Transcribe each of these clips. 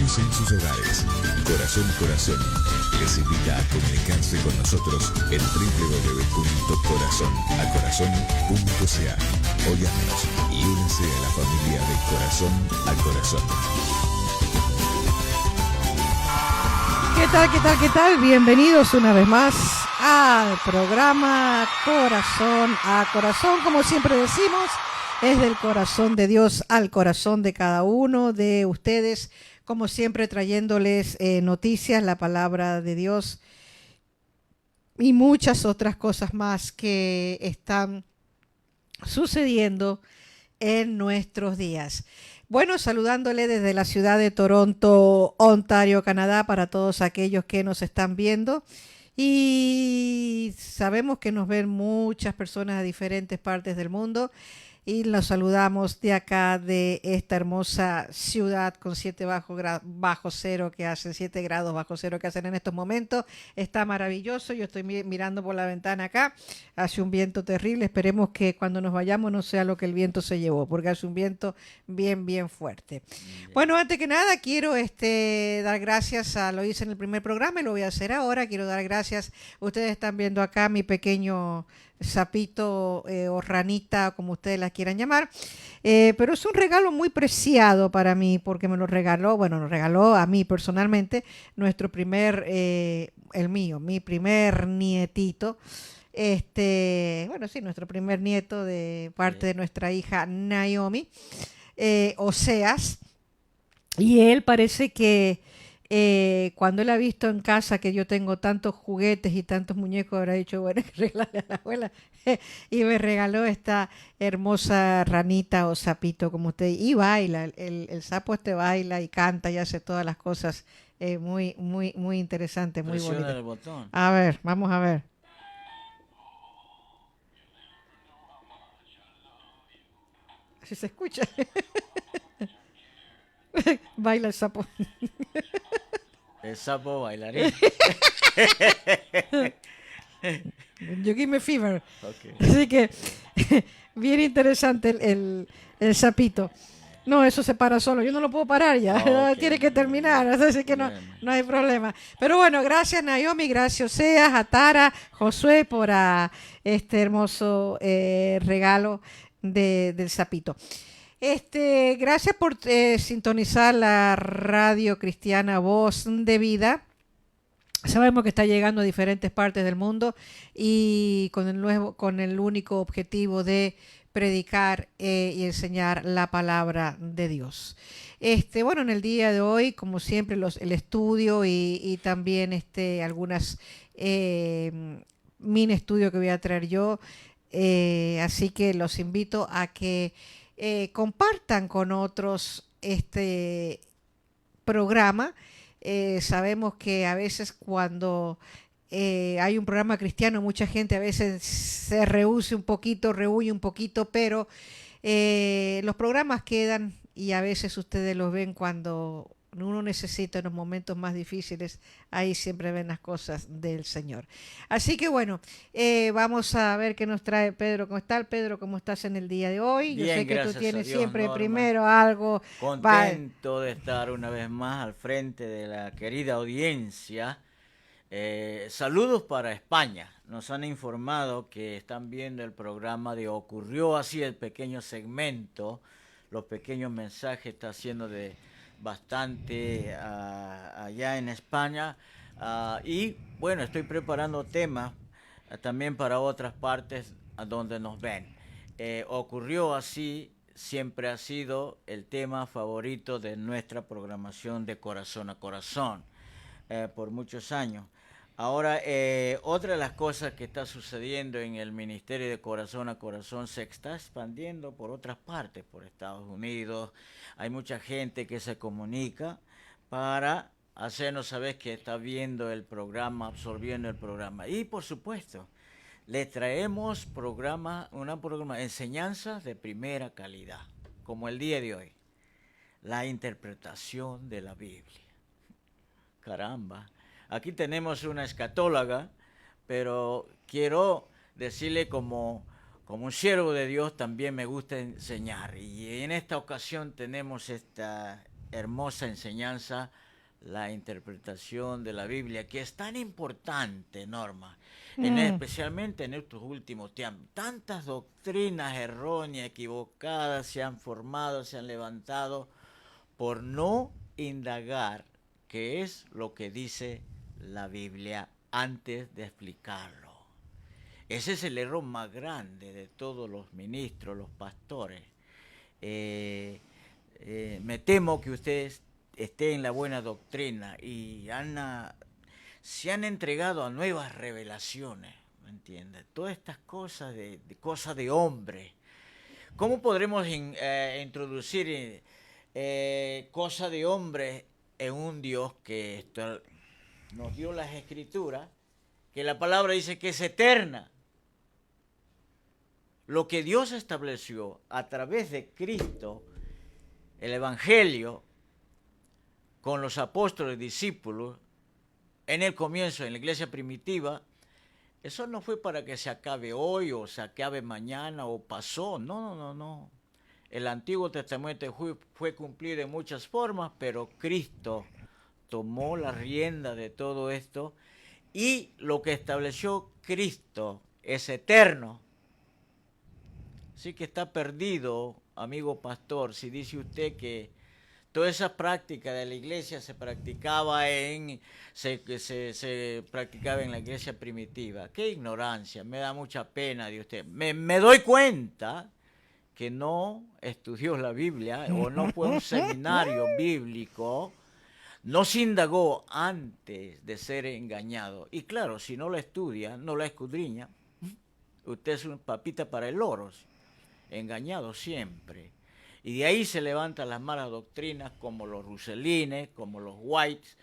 niños en sus hogares. Corazón Corazón les invita a comunicarse con nosotros en www.corazonacorazon.ca. Óyanos y únanse a la familia de Corazón a Corazón. ¿Qué tal, qué tal, qué tal? Bienvenidos una vez más al programa Corazón a Corazón. Como siempre decimos, es del corazón de Dios al corazón de cada uno de ustedes. Como siempre, trayéndoles noticias, la palabra de Dios y muchas otras cosas más que están sucediendo en nuestros días. Bueno, saludándole desde la ciudad de Toronto, Ontario, Canadá, para todos aquellos que nos están viendo. Y sabemos que nos ven muchas personas de diferentes partes del mundo. Y los saludamos de acá, de esta hermosa ciudad con 7 bajo cero que hacen, 7 grados bajo cero que hacen en estos momentos. Está maravilloso. Yo estoy mirando por la ventana acá. Hace un viento terrible. Esperemos que cuando nos vayamos no sea lo que el viento se llevó, porque hace un viento bien, bien fuerte. Bueno, antes que nada quiero dar gracias lo hice en el primer programa y lo voy a hacer ahora. Quiero dar gracias. Ustedes están viendo acá mi pequeño sapito o ranita, como ustedes la quieran llamar, pero es un regalo muy preciado para mí porque me lo regaló, bueno, nos regaló a mí personalmente nuestro primer, mi primer nietito, bueno, sí, nuestro primer nieto de parte de nuestra hija Naomi, Oseas, y él parece que cuando él ha visto en casa que yo tengo tantos juguetes y tantos muñecos, habrá dicho, bueno, que regalarle a la abuela. Y me regaló esta hermosa ranita o sapito, como usted. Y baila, el sapo baila y canta y hace todas las cosas muy, muy, muy interesante, muy bonito. Presiona el botón. A ver, vamos a ver. Si se escucha. Baila el sapo. El sapo bailarín. You give me fever. Okay. Así que bien interesante el sapito. No, eso se para solo. Yo no lo puedo parar ya. Okay. Tiene que terminar. Así que no hay problema. Pero bueno, gracias Naomi, gracias Oseas, a Tara, Josué por este hermoso regalo del sapito. Gracias por sintonizar la radio cristiana Voz de Vida. Sabemos que está llegando a diferentes partes del mundo y con el único objetivo de predicar y enseñar la palabra de Dios. Bueno, en el día de hoy, como siempre, el estudio y también algunas mini estudios que voy a traer yo. Así que los invito a que compartan con otros este programa. Sabemos que a veces cuando hay un programa cristiano, mucha gente a veces se rehuye un poquito, pero los programas quedan y a veces ustedes los ven cuando uno necesita en los momentos más difíciles, ahí siempre ven las cosas del Señor. Así que bueno, vamos a ver qué nos trae Pedro. ¿Cómo está Pedro? ¿Cómo estás en el día de hoy? Bien, yo sé que tú gracias tienes a Dios, siempre Norma. primero algo. Contento de estar una vez más al frente de la querida audiencia. Saludos para España. Nos han informado que están viendo el programa de Ocurrió Así, el pequeño segmento, los pequeños mensajes, está haciendo de bastante allá en España. Y bueno, estoy preparando temas también para otras partes a donde nos ven. Ocurrió Así siempre ha sido el tema favorito de nuestra programación de Corazón a Corazón por muchos años. Ahora, otra de las cosas que está sucediendo en el Ministerio de Corazón a Corazón se está expandiendo por otras partes, por Estados Unidos. Hay mucha gente que se comunica para hacernos saber que está viendo el programa, absorbiendo el programa. Y por supuesto, le traemos enseñanzas de primera calidad, como el día de hoy, la interpretación de la Biblia. Caramba. Aquí tenemos una escatóloga, pero quiero decirle como un siervo de Dios también me gusta enseñar. Y en esta ocasión tenemos hermosa enseñanza, la interpretación de la Biblia, que es tan importante, Norma, especialmente en estos últimos tiempos. Tantas doctrinas erróneas, equivocadas se han formado, se han levantado por no indagar qué es lo que dice la Biblia antes de explicarlo. Ese es el error más grande de todos los ministros, los pastores. Me temo que ustedes estén en la buena doctrina y se han entregado a nuevas revelaciones, ¿me entiendes? Todas estas cosas cosas de hombre. ¿Cómo podremos introducir cosas de hombre en un Dios que nos dio las Escrituras, que la palabra dice que es eterna? Lo que Dios estableció a través de Cristo, el Evangelio, con los apóstoles y discípulos, en el comienzo, en la iglesia primitiva, eso no fue para que se acabe hoy o se acabe mañana o pasó. No. El Antiguo Testamento fue cumplido en muchas formas, pero Cristo tomó la rienda de todo esto y lo que estableció Cristo es eterno. Así que está perdido, amigo pastor, si dice usted que toda esa práctica de la iglesia se practicaba se practicaba en la iglesia primitiva. ¡Qué ignorancia! Me da mucha pena de usted. Me doy cuenta que no estudió la Biblia o no fue a un seminario bíblico, no se indagó antes de ser engañado. Y claro, si no la estudia, no la escudriña, usted es una papita para el loro, engañado siempre. Y de ahí se levantan las malas doctrinas como los Russelines, como los Whites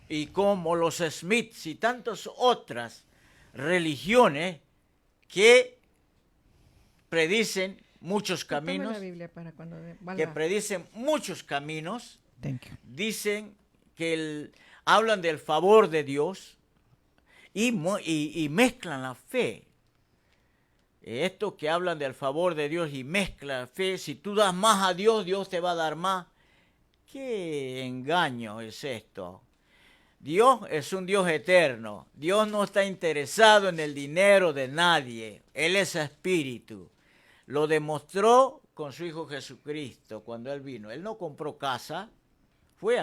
y como los Smiths y tantas otras religiones que predicen muchos caminos, dicen que hablan del favor de Dios y mezclan la fe. Estos que hablan del favor de Dios y mezclan la fe, si tú das más a Dios, Dios te va a dar más. ¿Qué engaño es esto? Dios es un Dios eterno. Dios no está interesado en el dinero de nadie. Él es espíritu. Lo demostró con su Hijo Jesucristo cuando Él vino. Él no compró casa. Fue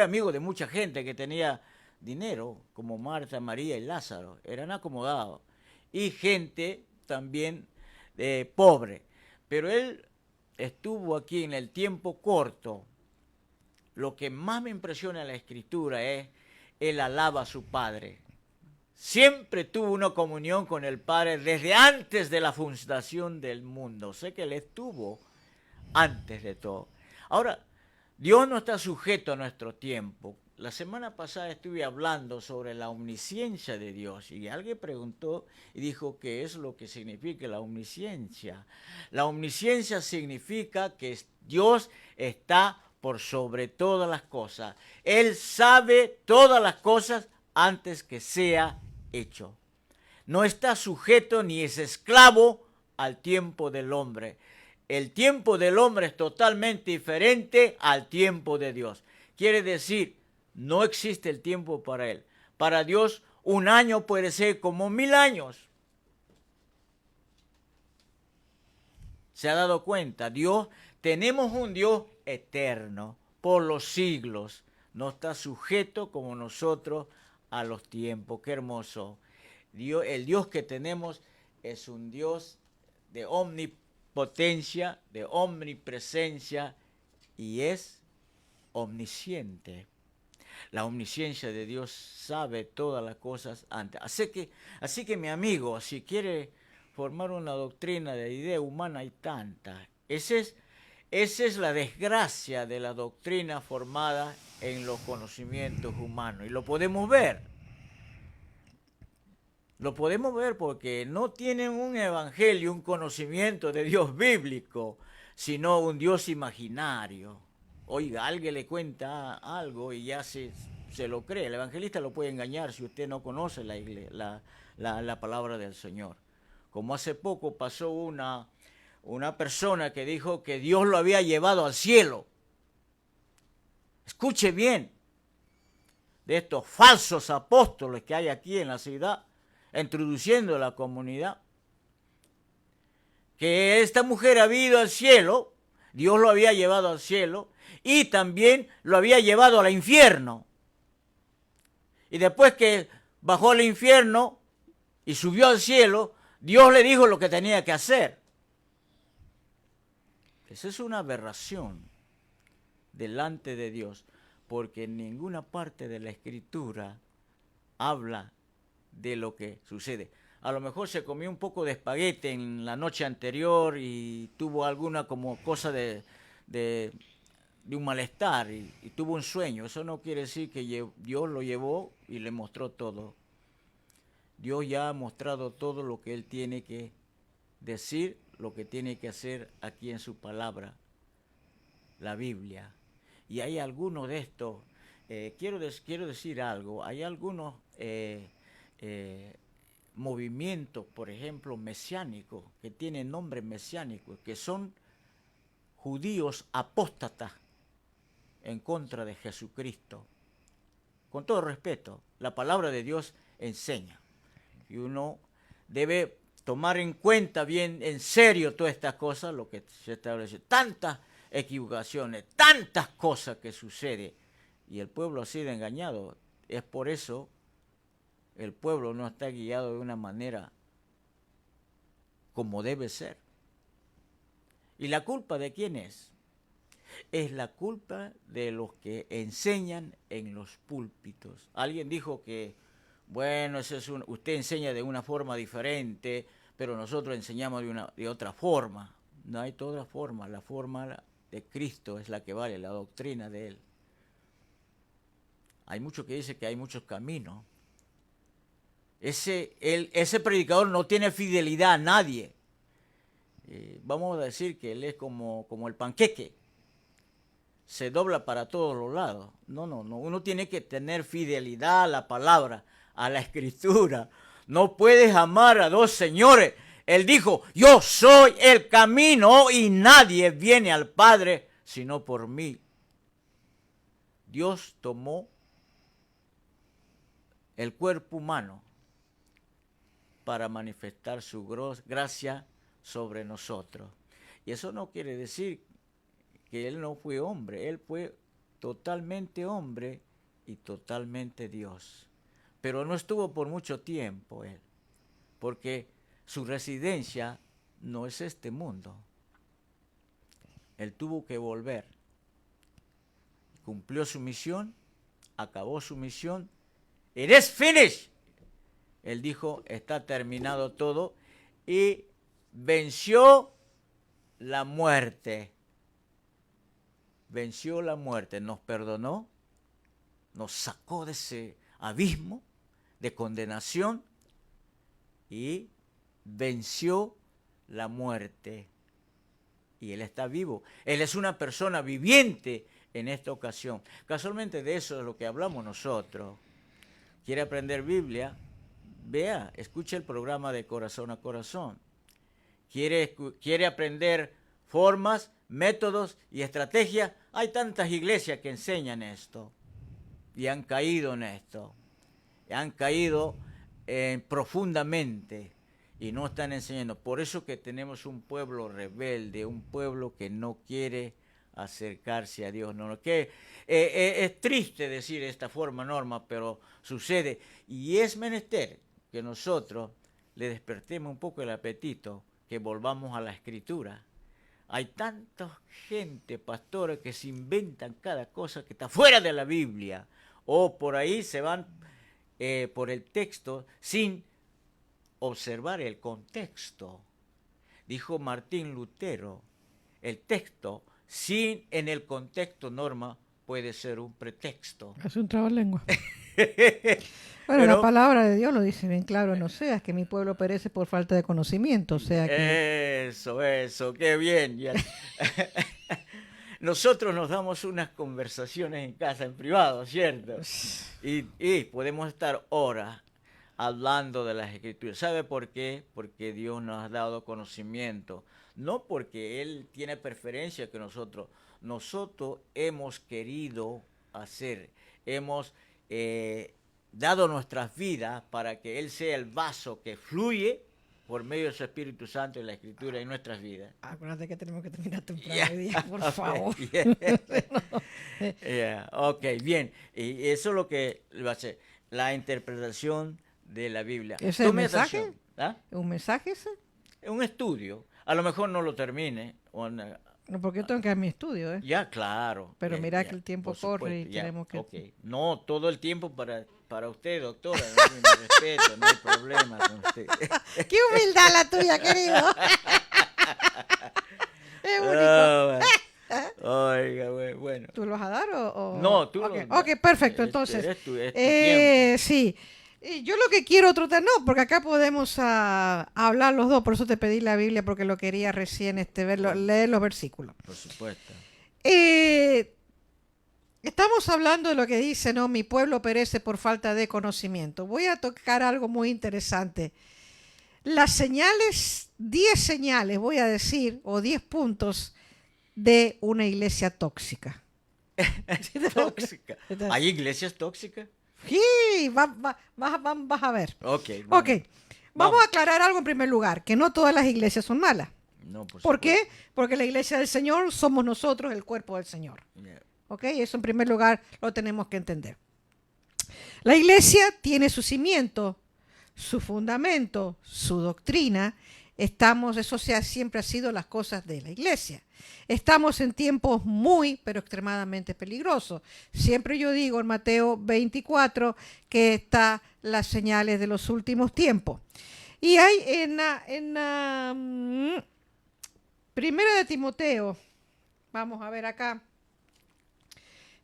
amigo de mucha gente que tenía dinero, como Marta, María y Lázaro. Eran acomodados. Y gente también pobre. Pero Él estuvo aquí en el tiempo corto. Lo que más me impresiona en la Escritura es, Él alaba a su Padre. Siempre tuvo una comunión con el Padre desde antes de la fundación del mundo. Sé que Él estuvo antes de todo. Ahora, Dios no está sujeto a nuestro tiempo. La semana pasada estuve hablando sobre la omnisciencia de Dios y alguien preguntó y dijo qué es lo que significa la omnisciencia. La omnisciencia significa que Dios está por sobre todas las cosas. Él sabe todas las cosas antes que sea hecho. No está sujeto ni es esclavo al tiempo del hombre. El tiempo del hombre es totalmente diferente al tiempo de Dios. Quiere decir, no existe el tiempo para Él. Para Dios, un año puede ser como 1000 años. ¿Se ha dado cuenta? Tenemos un Dios eterno por los siglos. No está sujeto como nosotros a los tiempos. Qué hermoso. El Dios que tenemos es un Dios de omnipotencia, de omnipresencia y es omnisciente. La omnisciencia de Dios sabe todas las cosas antes. Así que mi amigo, si quiere formar una doctrina de idea humana, hay tantas. Esa es la desgracia de la doctrina formada en los conocimientos humanos. Y lo podemos ver. Lo podemos ver porque no tienen un evangelio, un conocimiento de Dios bíblico, sino un Dios imaginario. Oiga, alguien le cuenta algo y ya se lo cree. El evangelista lo puede engañar si usted no conoce la palabra del Señor. Como hace poco pasó una persona que dijo que Dios lo había llevado al cielo. escuche bien, de estos falsos apóstoles que hay aquí en la ciudad, introduciendo la comunidad, que esta mujer había ido al cielo, Dios lo había llevado al cielo, y también lo había llevado al infierno. Y después que bajó al infierno y subió al cielo, Dios le dijo lo que tenía que hacer. Esa es una aberración delante de Dios, porque en ninguna parte de la Escritura habla de lo que sucede. A lo mejor se comió un poco de espagueti en la noche anterior y tuvo alguna como cosa de un malestar y tuvo un sueño. Eso no quiere decir que Dios lo llevó y le mostró todo. Dios ya ha mostrado todo lo que Él tiene que decir, lo que tiene que hacer aquí en su palabra, la Biblia. Y hay algunos de estos, quiero decir algo, hay algunos movimientos, por ejemplo, mesiánicos, que tienen nombres mesiánicos, que son judíos apóstatas en contra de Jesucristo. Con todo respeto, la palabra de Dios enseña. Y uno debe tomar en cuenta bien, en serio, todas estas cosas, lo que se establece. Tantas equivocaciones, tantas cosas que suceden, y el pueblo ha sido engañado. Es por eso el pueblo no está guiado de una manera como debe ser. ¿Y la culpa de quién es? Es la culpa de los que enseñan en los púlpitos. Alguien dijo que, bueno, usted enseña de una forma diferente, pero nosotros enseñamos de otra forma. No hay otra forma. La forma de Cristo es la que vale, la doctrina de Él. Hay muchos que dicen que hay muchos caminos. Ese predicador no tiene fidelidad a nadie. Vamos a decir que él es como el panqueque. Se dobla para todos los lados. No. Uno tiene que tener fidelidad a la palabra, a la Escritura. No puedes amar a dos señores. Él dijo, yo soy el camino y nadie viene al Padre sino por mí. Dios tomó el cuerpo humano para manifestar su gracia sobre nosotros. Y eso no quiere decir que Él no fue hombre. Él fue totalmente hombre y totalmente Dios. Pero no estuvo por mucho tiempo Él, porque su residencia no es este mundo. Él tuvo que volver. Cumplió su misión, acabó su misión. It is finished. Él dijo, está terminado todo, y venció la muerte. Venció la muerte, nos perdonó, nos sacó de ese abismo de condenación y venció la muerte. Y Él está vivo. Él es una persona viviente en esta ocasión. Casualmente de eso es lo que hablamos nosotros. ¿Quiere aprender Biblia? Vea, escuche el programa de Corazón a Corazón. ¿Quiere aprender formas, métodos y estrategias? Hay tantas iglesias que enseñan esto y han caído en esto. Han caído profundamente y no están enseñando. Por eso que tenemos un pueblo rebelde, un pueblo que no quiere acercarse a Dios. No, es triste decir esta forma, Norma, pero sucede. Y es menester que nosotros le despertemos un poco el apetito, que volvamos a la Escritura. Hay tanta gente, pastores, que se inventan cada cosa que está fuera de la Biblia, o por ahí se van por el texto sin observar el contexto. Dijo Martín Lutero, el texto en el contexto, Norma, puede ser un pretexto. Es un trabalengua. Bueno, la palabra de Dios lo dice bien claro, no seas que mi pueblo perece por falta de conocimiento, o sea que... Eso, qué bien. Nosotros nos damos unas conversaciones en casa, en privado, ¿cierto? Y podemos estar horas hablando de las Escrituras. ¿Sabe por qué? Porque Dios nos ha dado conocimiento. No porque Él tiene preferencia que nosotros. Nosotros hemos querido hacer. Hemos dado nuestras vidas para que Él sea el vaso que fluye por medio de su Espíritu Santo en la Escritura en nuestras vidas. Acuérdate que tenemos que terminar temprano hoy día, por favor. Ok, bien. Y eso es lo que va a ser la interpretación de la Biblia. ¿Ese es el Tome mensaje? atención, ¿ah? ¿Un mensaje ese? Es un estudio. A lo mejor no lo termine. No, porque yo tengo que dar mi estudio, ¿eh? Ya, claro. Pero ya, mira ya, que el tiempo por corre y supuesto, ya, tenemos que... ok. No, todo el tiempo para usted, doctora. No, mi respeto, no hay problema con usted. ¡Qué humildad la tuya, querido! Es único. Oiga, bueno. ¿Tú lo vas a dar o...? No, tú Ok, no. ok, perfecto, entonces. Es tu tiempo. Sí. Yo lo que quiero tratar, no, porque acá podemos hablar los dos, por eso te pedí la Biblia, porque lo quería recién leer los versículos. Por supuesto. Estamos hablando de lo que dice, ¿no? Mi pueblo perece por falta de conocimiento. Voy a tocar algo muy interesante. Las señales, 10 señales, voy a decir, o 10 puntos de una iglesia tóxica. Tóxica. ¿Hay iglesias tóxicas? Sí, vas a ver. Ok. Ok, vamos a aclarar algo en primer lugar, que no todas las iglesias son malas. No, ¿Por qué? Porque la iglesia del Señor somos nosotros, el cuerpo del Señor. Yeah. ¿Ok? Eso en primer lugar lo tenemos que entender. La iglesia tiene su cimiento, su fundamento, su doctrina. Siempre ha sido las cosas de la iglesia. Estamos en tiempos muy, pero extremadamente peligrosos. Siempre yo digo en Mateo 24 que están las señales de los últimos tiempos. Y hay en Primera de Timoteo, vamos a ver acá.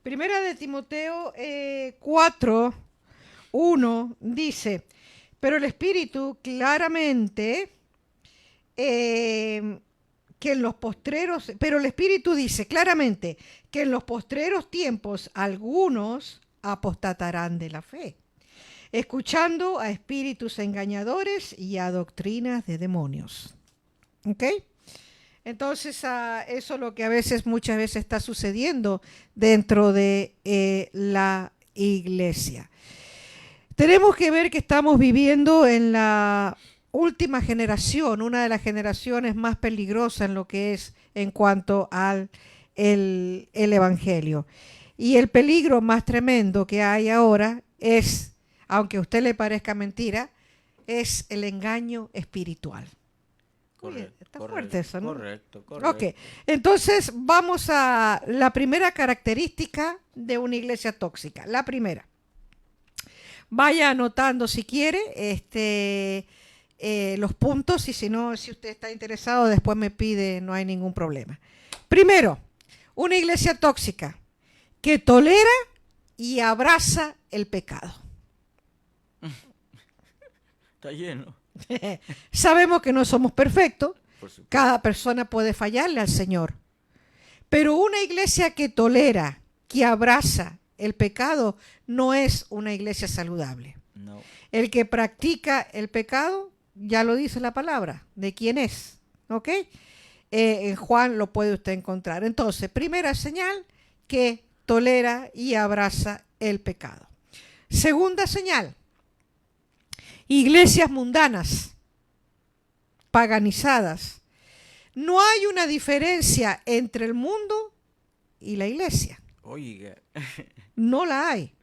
Primera de Timoteo 4:1 dice, pero el Espíritu claramente pero el Espíritu dice claramente que en los postreros tiempos algunos apostatarán de la fe, escuchando a espíritus engañadores y a doctrinas de demonios. ¿Ok? Entonces, eso es lo que muchas veces está sucediendo dentro de la iglesia. Tenemos que ver que estamos viviendo en la última generación, una de las generaciones más peligrosas en lo que es en cuanto al el evangelio. Y el peligro más tremendo que hay ahora es, aunque a usted le parezca mentira, es el engaño espiritual. Oye, está fuerte eso, ¿no? Correcto. Ok, entonces vamos a la primera característica de una iglesia tóxica. La primera. Vaya anotando si quiere los puntos y si no, si usted está interesado, después me pide, no hay ningún problema. Primero, una iglesia tóxica que tolera y abraza el pecado. Está lleno. Sabemos que no somos perfectos, cada persona puede fallarle al Señor, pero una iglesia que tolera, que abraza el pecado, no es una iglesia saludable. No. El que practica el pecado, ya lo dice la palabra, de quién es, ¿ok? En Juan lo puede usted encontrar. Entonces, primera señal, que tolera y abraza el pecado. Segunda señal, iglesias mundanas, paganizadas. No hay una diferencia entre el mundo y la iglesia. Oiga. No la hay.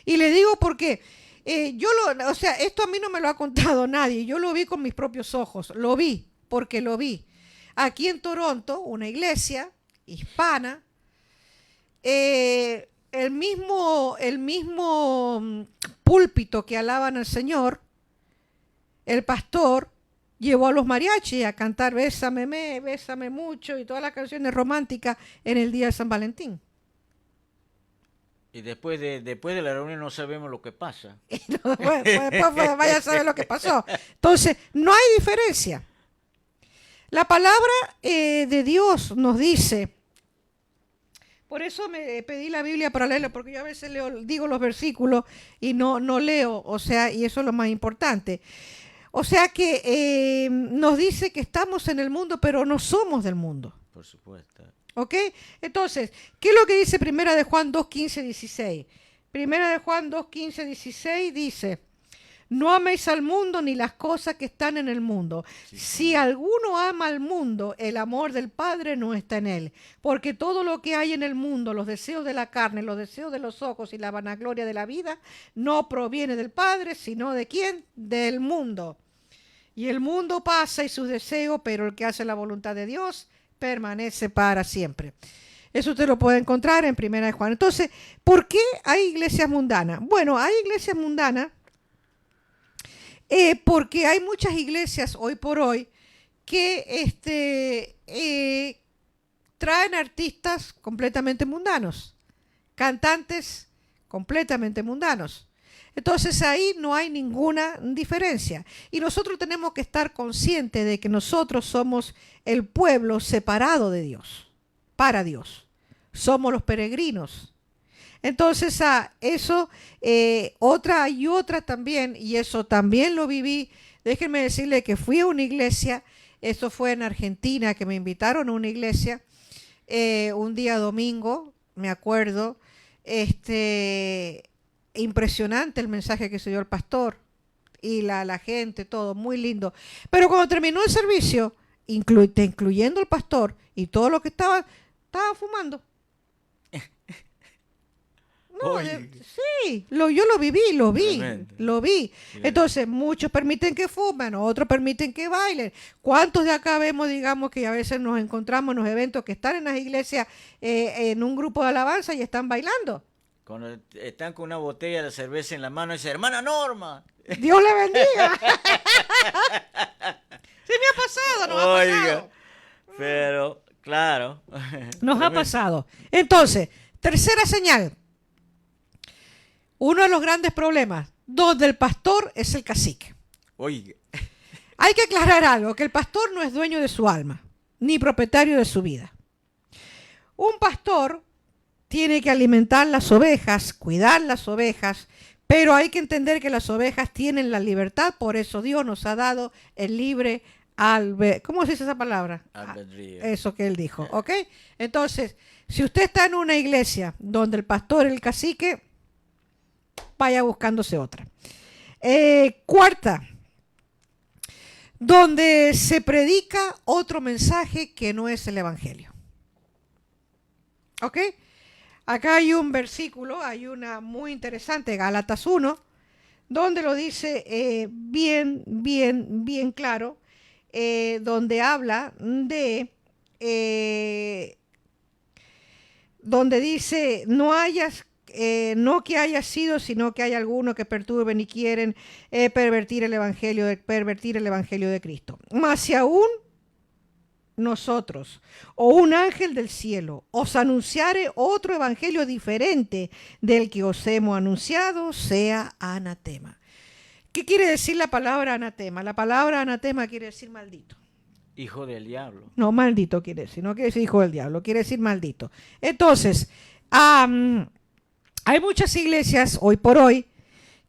Y le digo porque esto a mí no me lo ha contado nadie. Yo lo vi con mis propios ojos. Lo vi porque lo vi. Aquí en Toronto, una iglesia hispana, el mismo púlpito que alaban al Señor, el pastor llevó a los mariachis a cantar Bésame, bésame mucho y todas las canciones románticas en el día de San Valentín. Y después de la reunión no sabemos lo que pasa. Después vaya a saber lo que pasó. Entonces, no hay diferencia. La palabra de Dios nos dice, por eso me pedí la Biblia para leerla, porque yo a veces digo los versículos y no leo, y eso es lo más importante. O sea que nos dice que estamos en el mundo, pero no somos del mundo. Por supuesto. ¿Ok? Entonces, ¿qué es lo que dice Primera de Juan 2, 15, 16? Primera de Juan 2, 15, 16 dice: no améis al mundo ni las cosas que están en el mundo. Sí, Si alguno ama al mundo, el amor del Padre no está en él. Porque todo lo que hay en el mundo, los deseos de la carne, los deseos de los ojos y la vanagloria de la vida, no proviene del Padre, sino ¿de quién? Del mundo. Y el mundo pasa y sus deseos, pero el que hace la voluntad de Dios permanece para siempre. Eso usted lo puede encontrar en Primera de Juan. Entonces, ¿por qué hay iglesias mundanas? Bueno, hay iglesias mundanas porque hay muchas iglesias hoy por hoy que traen artistas completamente mundanos, cantantes completamente mundanos. Entonces ahí no hay ninguna diferencia. Y nosotros tenemos que estar conscientes de que nosotros somos el pueblo separado de Dios, para Dios. Somos los peregrinos. Entonces, eso, otra y otra también, y eso también lo viví. Déjenme decirle que fui a una iglesia, eso fue en Argentina, que me invitaron a una iglesia, un día domingo, me acuerdo, impresionante el mensaje que se dio el pastor, y la gente, todo, muy lindo. Pero cuando terminó el servicio, incluyendo el pastor, y todo lo que estaba fumando. No, sí, yo lo vi. Tremendo. Entonces, muchos permiten que fumen, otros permiten que bailen. ¿Cuántos de acá vemos, digamos, que a veces nos encontramos en los eventos que están en las iglesias en un grupo de alabanza y están bailando? Cuando están con una botella de cerveza en la mano, dice: hermana Norma, Dios le bendiga. Sí me ha pasado, nos ha pasado. Pero, claro. Nos ha pasado. Entonces, tercera señal. Uno de los grandes problemas, donde el pastor es el cacique. Oiga. Hay que aclarar algo, que el pastor no es dueño de su alma, ni propietario de su vida. Un pastor tiene que alimentar las ovejas, cuidar las ovejas, pero hay que entender que las ovejas tienen la libertad, por eso Dios nos ha dado el libre albedrío. ¿Cómo se dice esa palabra? Albedrío. Eso que él dijo, ¿ok? Entonces, si usted está en una iglesia donde el pastor es el cacique, vaya buscándose otra. Cuarta, donde se predica otro mensaje que no es el evangelio. ¿Ok? Acá hay un versículo, hay una muy interesante, Gálatas 1, donde lo dice bien claro, donde habla de, donde dice, no que haya sido, sino que hay algunos que perturben y quieren pervertir el evangelio de Cristo. Mas si aún nosotros o un ángel del cielo os anunciare otro evangelio diferente del que os hemos anunciado, sea anatema. ¿Qué quiere decir la palabra anatema? La palabra anatema quiere decir maldito. Hijo del diablo. No, maldito quiere decir, no quiere decir hijo del diablo, quiere decir maldito. Entonces, hay muchas iglesias hoy por hoy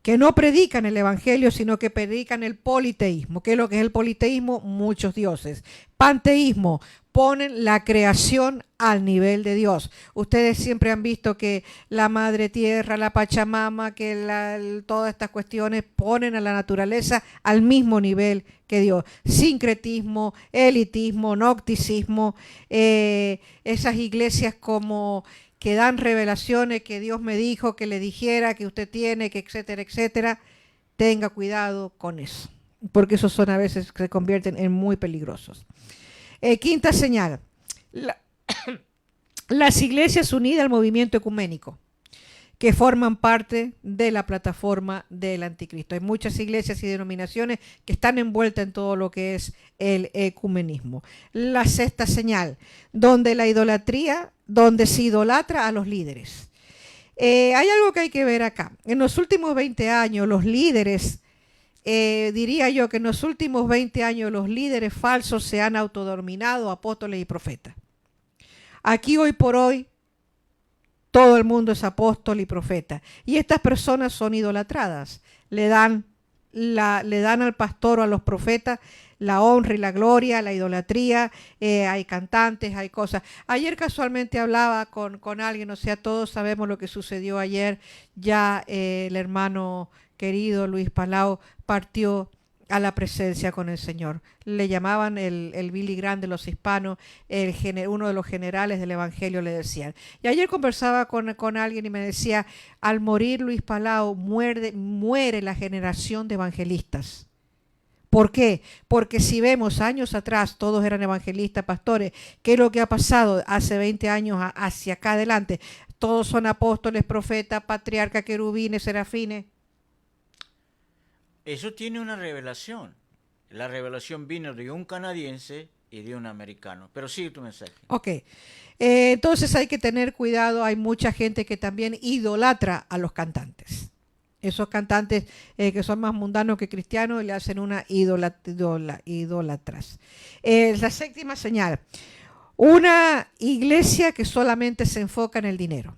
que no predican el evangelio, sino que predican el politeísmo. ¿Qué es lo que es el politeísmo? Muchos dioses. Panteísmo, ponen la creación al nivel de Dios. Ustedes siempre han visto que la madre tierra, la Pachamama, que todas estas cuestiones ponen a la naturaleza al mismo nivel que Dios. Sincretismo, elitismo, nocticismo, esas iglesias como que dan revelaciones, que Dios me dijo, que le dijera, que usted tiene, que etcétera, etcétera. Tenga cuidado con eso, porque esos son a veces se convierten en muy peligrosos. Quinta señal, las iglesias unidas al movimiento ecuménico, que forman parte de la plataforma del anticristo. Hay muchas iglesias y denominaciones que están envueltas en todo lo que es el ecumenismo. La sexta señal, donde se idolatra a los líderes. Hay algo que hay que ver acá. En los últimos 20 años, los líderes, diría yo que en los últimos 20 años los líderes falsos se han autodenominado apóstoles y profetas. Aquí hoy por hoy, todo el mundo es apóstol y profeta. Y estas personas son idolatradas. Le dan al pastor o a los profetas la honra y la gloria, la idolatría, hay cantantes, hay cosas. Ayer casualmente hablaba con alguien, o sea, todos sabemos lo que sucedió ayer, ya el hermano querido Luis Palau partió a la presencia con el Señor. Le llamaban el Billy Graham de los hispanos, uno de los generales del Evangelio, le decían. Y ayer conversaba con alguien y me decía, al morir Luis Palau muere la generación de evangelistas. ¿Por qué? Porque si vemos años atrás, todos eran evangelistas, pastores. ¿Qué es lo que ha pasado hace 20 años hacia acá adelante? Todos son apóstoles, profetas, patriarcas, querubines, serafines. Eso tiene una revelación. La revelación vino de un canadiense y de un americano. Pero sigue tu mensaje. Ok. Entonces hay que tener cuidado. Hay mucha gente que también idolatra a los cantantes. Esos cantantes que son más mundanos que cristianos le hacen una idólatras. La séptima señal. Una iglesia que solamente se enfoca en el dinero.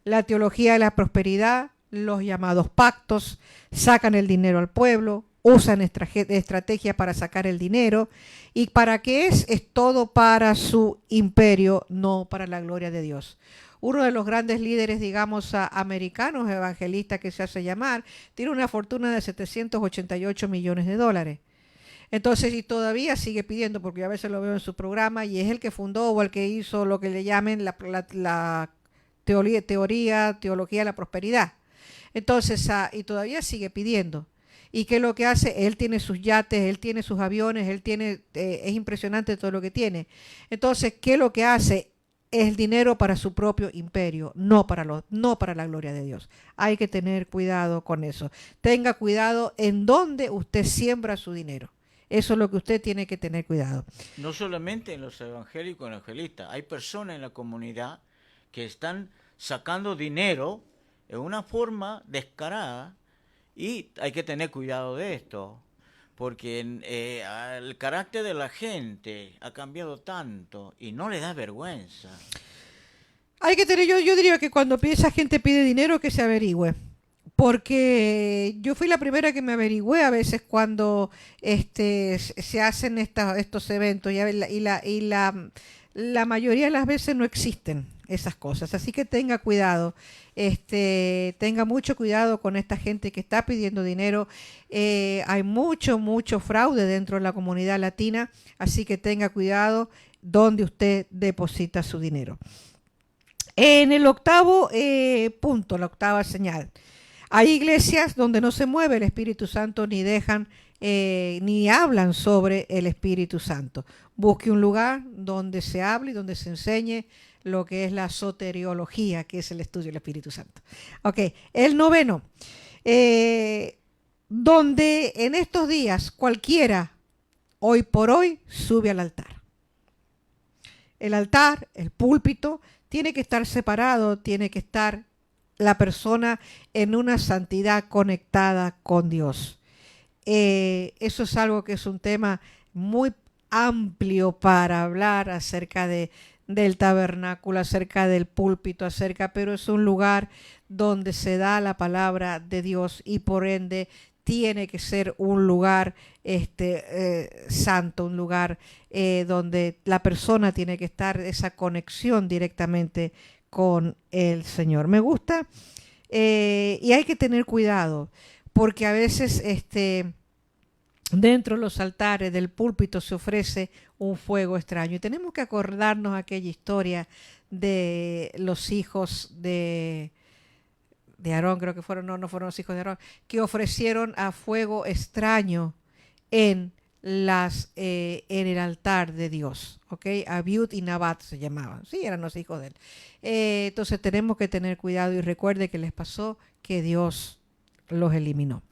La teología de la prosperidad, los llamados pactos, sacan el dinero al pueblo, usan estrategias para sacar el dinero. ¿Y para qué es? Es todo para su imperio, no para la gloria de Dios. Uno de los grandes líderes, digamos, americanos, evangelistas que se hace llamar, tiene una fortuna de 788 millones de dólares. Entonces, y todavía sigue pidiendo, porque a veces lo veo en su programa, y es el que fundó o el que hizo lo que le llamen la teología de la prosperidad. Entonces, y todavía sigue pidiendo. ¿Y qué es lo que hace? Él tiene sus yates, él tiene sus aviones, él tiene, es impresionante todo lo que tiene. Entonces, ¿qué es lo que hace? Es dinero para su propio imperio, no para la gloria de Dios. Hay que tener cuidado con eso. Tenga cuidado en dónde usted siembra su dinero. Eso es lo que usted tiene que tener cuidado. No solamente en los evangélicos y evangelistas, hay personas en la comunidad que están sacando dinero en una forma descarada y hay que tener cuidado de esto, porque el carácter de la gente ha cambiado tanto y no le da vergüenza. Hay que tener, yo diría que cuando esa gente pide dinero que se averigüe. Porque yo fui la primera que me averigüé a veces cuando se hacen estos eventos y la mayoría de las veces no existen esas cosas. Así que tenga cuidado, tenga mucho cuidado con esta gente que está pidiendo dinero. Hay mucho fraude dentro de la comunidad latina, así que tenga cuidado donde usted deposita su dinero. En el octavo punto, la octava señal. Hay iglesias donde no se mueve el Espíritu Santo ni dejan ni hablan sobre el Espíritu Santo. Busque un lugar donde se hable y donde se enseñe lo que es la soteriología, que es el estudio del Espíritu Santo. Ok, el noveno, donde en estos días cualquiera, hoy por hoy, sube al altar. El altar, el púlpito, tiene que estar separado, tiene que estar la persona en una santidad conectada con Dios. Eso es algo que es un tema muy amplio para hablar acerca del tabernáculo, acerca del púlpito, pero es un lugar donde se da la palabra de Dios y por ende tiene que ser un lugar santo, un lugar donde la persona tiene que estar esa conexión directamente con el Señor. Me gusta y hay que tener cuidado porque a veces dentro de los altares del púlpito se ofrece un fuego extraño y tenemos que acordarnos aquella historia de los hijos de Aarón, creo que fueron, no fueron los hijos de Aarón, que ofrecieron a fuego extraño en el altar de Dios, ¿ok? Abiud y Nabat se llamaban, sí, eran los hijos de él. Entonces tenemos que tener cuidado y recuerde que les pasó que Dios los eliminó.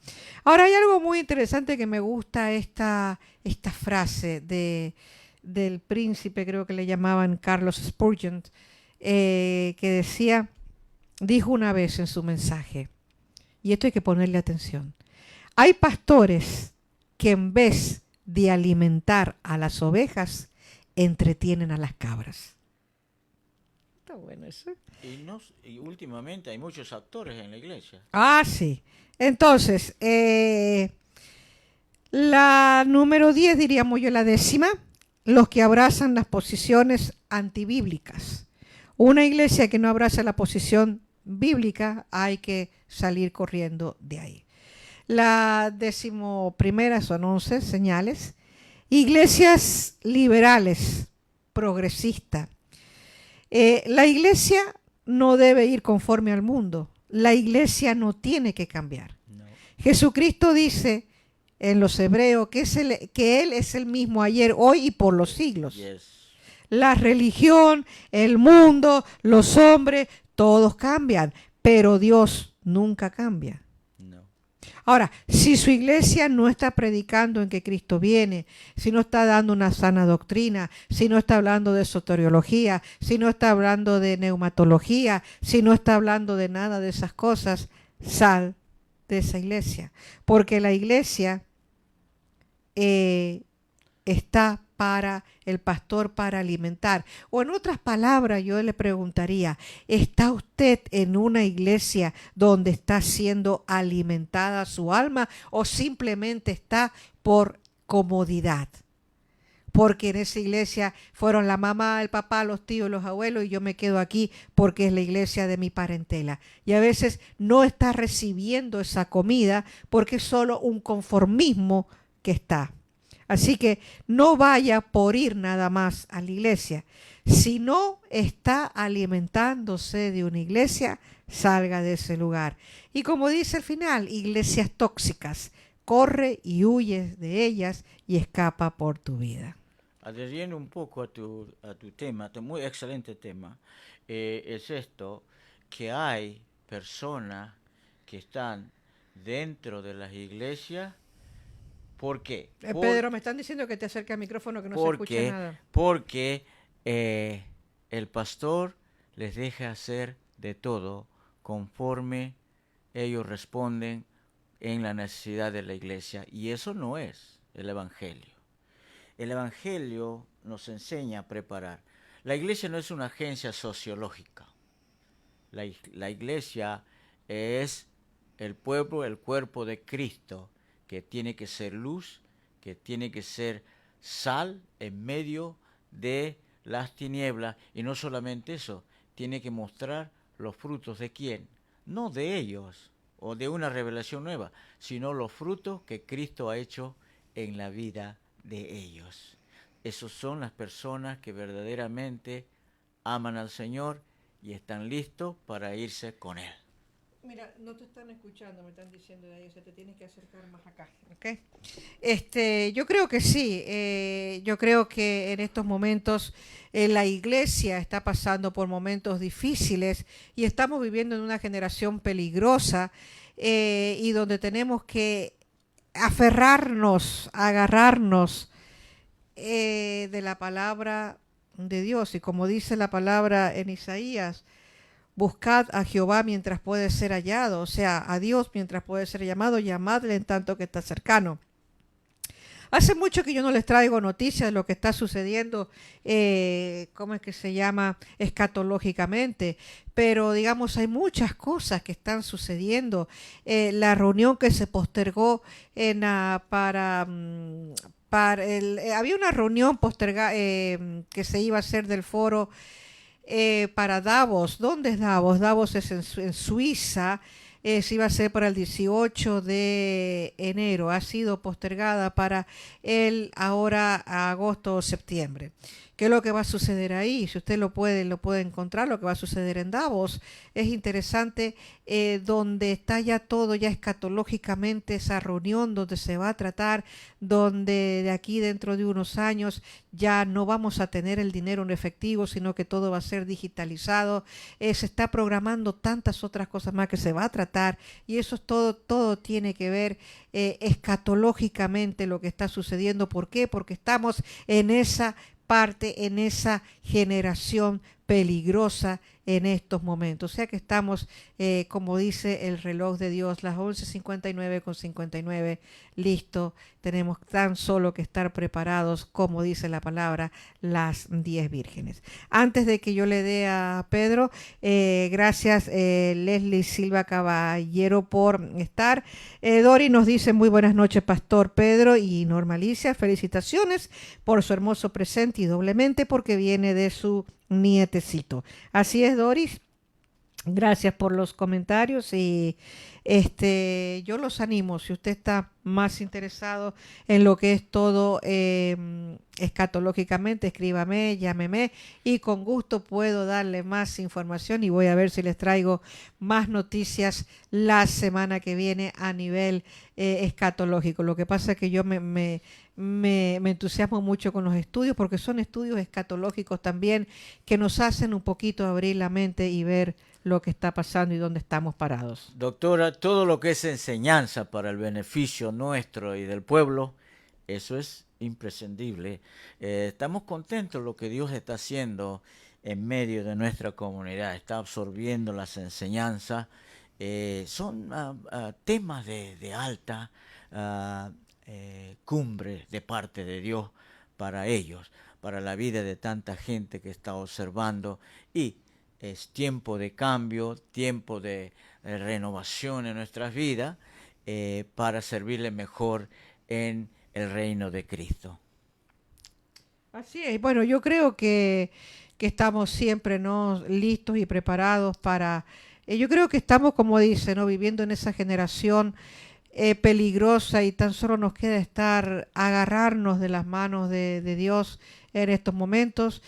Ahora hay algo muy interesante que me gusta esta frase del príncipe, creo que le llamaban Carlos Spurgeon, que dijo una vez en su mensaje, y esto hay que ponerle atención, hay pastores que en vez de alimentar a las ovejas, entretienen a las cabras. Está bueno eso. Y últimamente hay muchos actores en la iglesia. Ah, sí. Entonces, La número 10, diríamos yo, la décima, los que abrazan las posiciones antibíblicas. Una iglesia que no abraza la posición bíblica, hay que salir corriendo de ahí. La 11ª son 11 señales. Iglesias liberales, progresistas. La iglesia no debe ir conforme al mundo. La iglesia no tiene que cambiar. No. Jesucristo dice en los Hebreos que Él es el mismo ayer, hoy y por los siglos. Yes. La religión, el mundo, los hombres, todos cambian, pero Dios nunca cambia. No. Ahora, si su iglesia no está predicando en que Cristo viene, si no está dando una sana doctrina, si no está hablando de soteriología, si no está hablando de neumatología, si no está hablando de nada de esas cosas, sal de esa iglesia, porque la iglesia está para el pastor, para alimentar. O en otras palabras, yo le preguntaría, ¿está usted en una iglesia donde está siendo alimentada su alma o simplemente está por comodidad? Porque en esa iglesia fueron la mamá, el papá, los tíos, los abuelos y yo me quedo aquí porque es la iglesia de mi parentela. Y a veces no está recibiendo esa comida porque es solo un conformismo que está. Así que no vaya por ir nada más a la iglesia. Si no está alimentándose de una iglesia, salga de ese lugar. Y como dice al final, iglesias tóxicas, corre y huye de ellas y escapa por tu vida. Adheriendo un poco a tu tema, muy excelente tema, es esto, que hay personas que están dentro de las iglesias. ¿Por qué? Pedro, me están diciendo que te acerque al micrófono, que no se escucha nada. Porque el pastor les deja hacer de todo conforme ellos responden en la necesidad de la iglesia. Y eso no es el evangelio. El evangelio nos enseña a preparar. La iglesia no es una agencia sociológica. La iglesia es el pueblo, el cuerpo de Cristo, que tiene que ser luz, que tiene que ser sal en medio de las tinieblas. Y no solamente eso, tiene que mostrar los frutos de quién, no de ellos o de una revelación nueva, sino los frutos que Cristo ha hecho en la vida de ellos. Esos son las personas que verdaderamente aman al Señor y están listos para irse con Él. Mira, no te están escuchando, me están diciendo de ahí, o sea, te tienes que acercar más acá, ¿ok? Yo creo que sí, yo creo que en estos momentos la iglesia está pasando por momentos difíciles y estamos viviendo en una generación peligrosa y donde tenemos que aferrarnos, agarrarnos de la palabra de Dios. Y como dice la palabra en Isaías, buscad a Jehová mientras puede ser hallado, o sea, a Dios mientras puede ser llamado, llamadle en tanto que está cercano. Hace mucho que yo no les traigo noticias de lo que está sucediendo, ¿cómo es que se llama? Escatológicamente, pero digamos hay muchas cosas que están sucediendo. La reunión que se postergó había una reunión postergada que se iba a hacer del foro para Davos. ¿Dónde es Davos? Davos es en Suiza. Se iba a ser para el 18 de enero. Ha sido postergada para ahora agosto o septiembre. ¿Qué es lo que va a suceder ahí? Si usted lo puede encontrar, lo que va a suceder en Davos. Es interesante, donde está ya todo, ya escatológicamente, esa reunión donde se va a tratar, donde de aquí dentro de unos años ya no vamos a tener el dinero en efectivo, sino que todo va a ser digitalizado. Se está programando tantas otras cosas más que se va a tratar, y eso es todo tiene que ver escatológicamente lo que está sucediendo. ¿Por qué? Porque estamos en esa parte, en esa generación peligrosa en estos momentos. O sea que estamos, como dice el reloj de Dios, las 11:59 con 59, listo. Tenemos tan solo que estar preparados, como dice la palabra, las 10 vírgenes. Antes de que yo le dé a Pedro, gracias Leslie Silva Caballero por estar. Dori nos dice muy buenas noches, Pastor Pedro y Norma Alicia. Felicitaciones por su hermoso presente y doblemente porque viene de su nietecito. Así es, Doris. Gracias por los comentarios y yo los animo, si usted está más interesado en lo que es todo escatológicamente, escríbame, llámeme y con gusto puedo darle más información y voy a ver si les traigo más noticias la semana que viene a nivel escatológico. Lo que pasa es que yo me entusiasmo mucho con los estudios porque son estudios escatológicos también que nos hacen un poquito abrir la mente y ver lo que está pasando y dónde estamos parados. Doctora, todo lo que es enseñanza para el beneficio nuestro y del pueblo, eso es imprescindible. Estamos contentos de lo que Dios está haciendo en medio de nuestra comunidad, está absorbiendo las enseñanzas. Son temas de alta cumbre de parte de Dios para ellos, para la vida de tanta gente que está observando, y es tiempo de cambio, tiempo de renovación en nuestras vidas para servirle mejor en el reino de Cristo. Así es. Bueno, yo creo que estamos siempre, ¿no?, listos y preparados para... yo creo que estamos, como dice, ¿no?, viviendo en esa generación peligrosa y tan solo nos queda agarrarnos de las manos de Dios en estos momentos.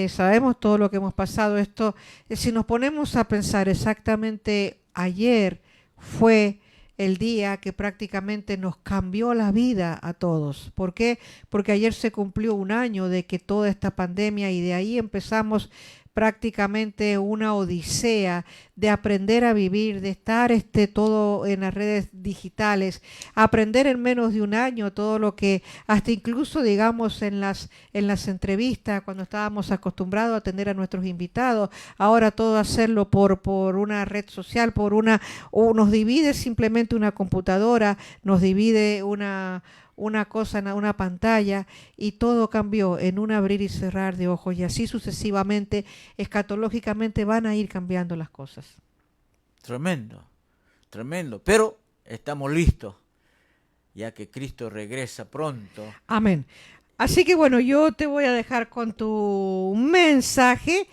Sabemos todo lo que hemos pasado. Esto, si nos ponemos a pensar exactamente, ayer fue el día que prácticamente nos cambió la vida a todos. ¿Por qué? Porque ayer se cumplió un año de que toda esta pandemia y de ahí empezamos prácticamente una odisea de aprender a vivir, de estar todo en las redes digitales, aprender en menos de un año todo lo que, hasta incluso digamos en las entrevistas, cuando estábamos acostumbrados a atender a nuestros invitados, ahora todo hacerlo por una red social, o nos divide simplemente una computadora, nos divide una cosa en una pantalla y todo cambió en un abrir y cerrar de ojos y así sucesivamente, escatológicamente van a ir cambiando las cosas. Tremendo, tremendo, pero estamos listos ya que Cristo regresa pronto. Amén. Así que bueno, yo te voy a dejar con tu mensaje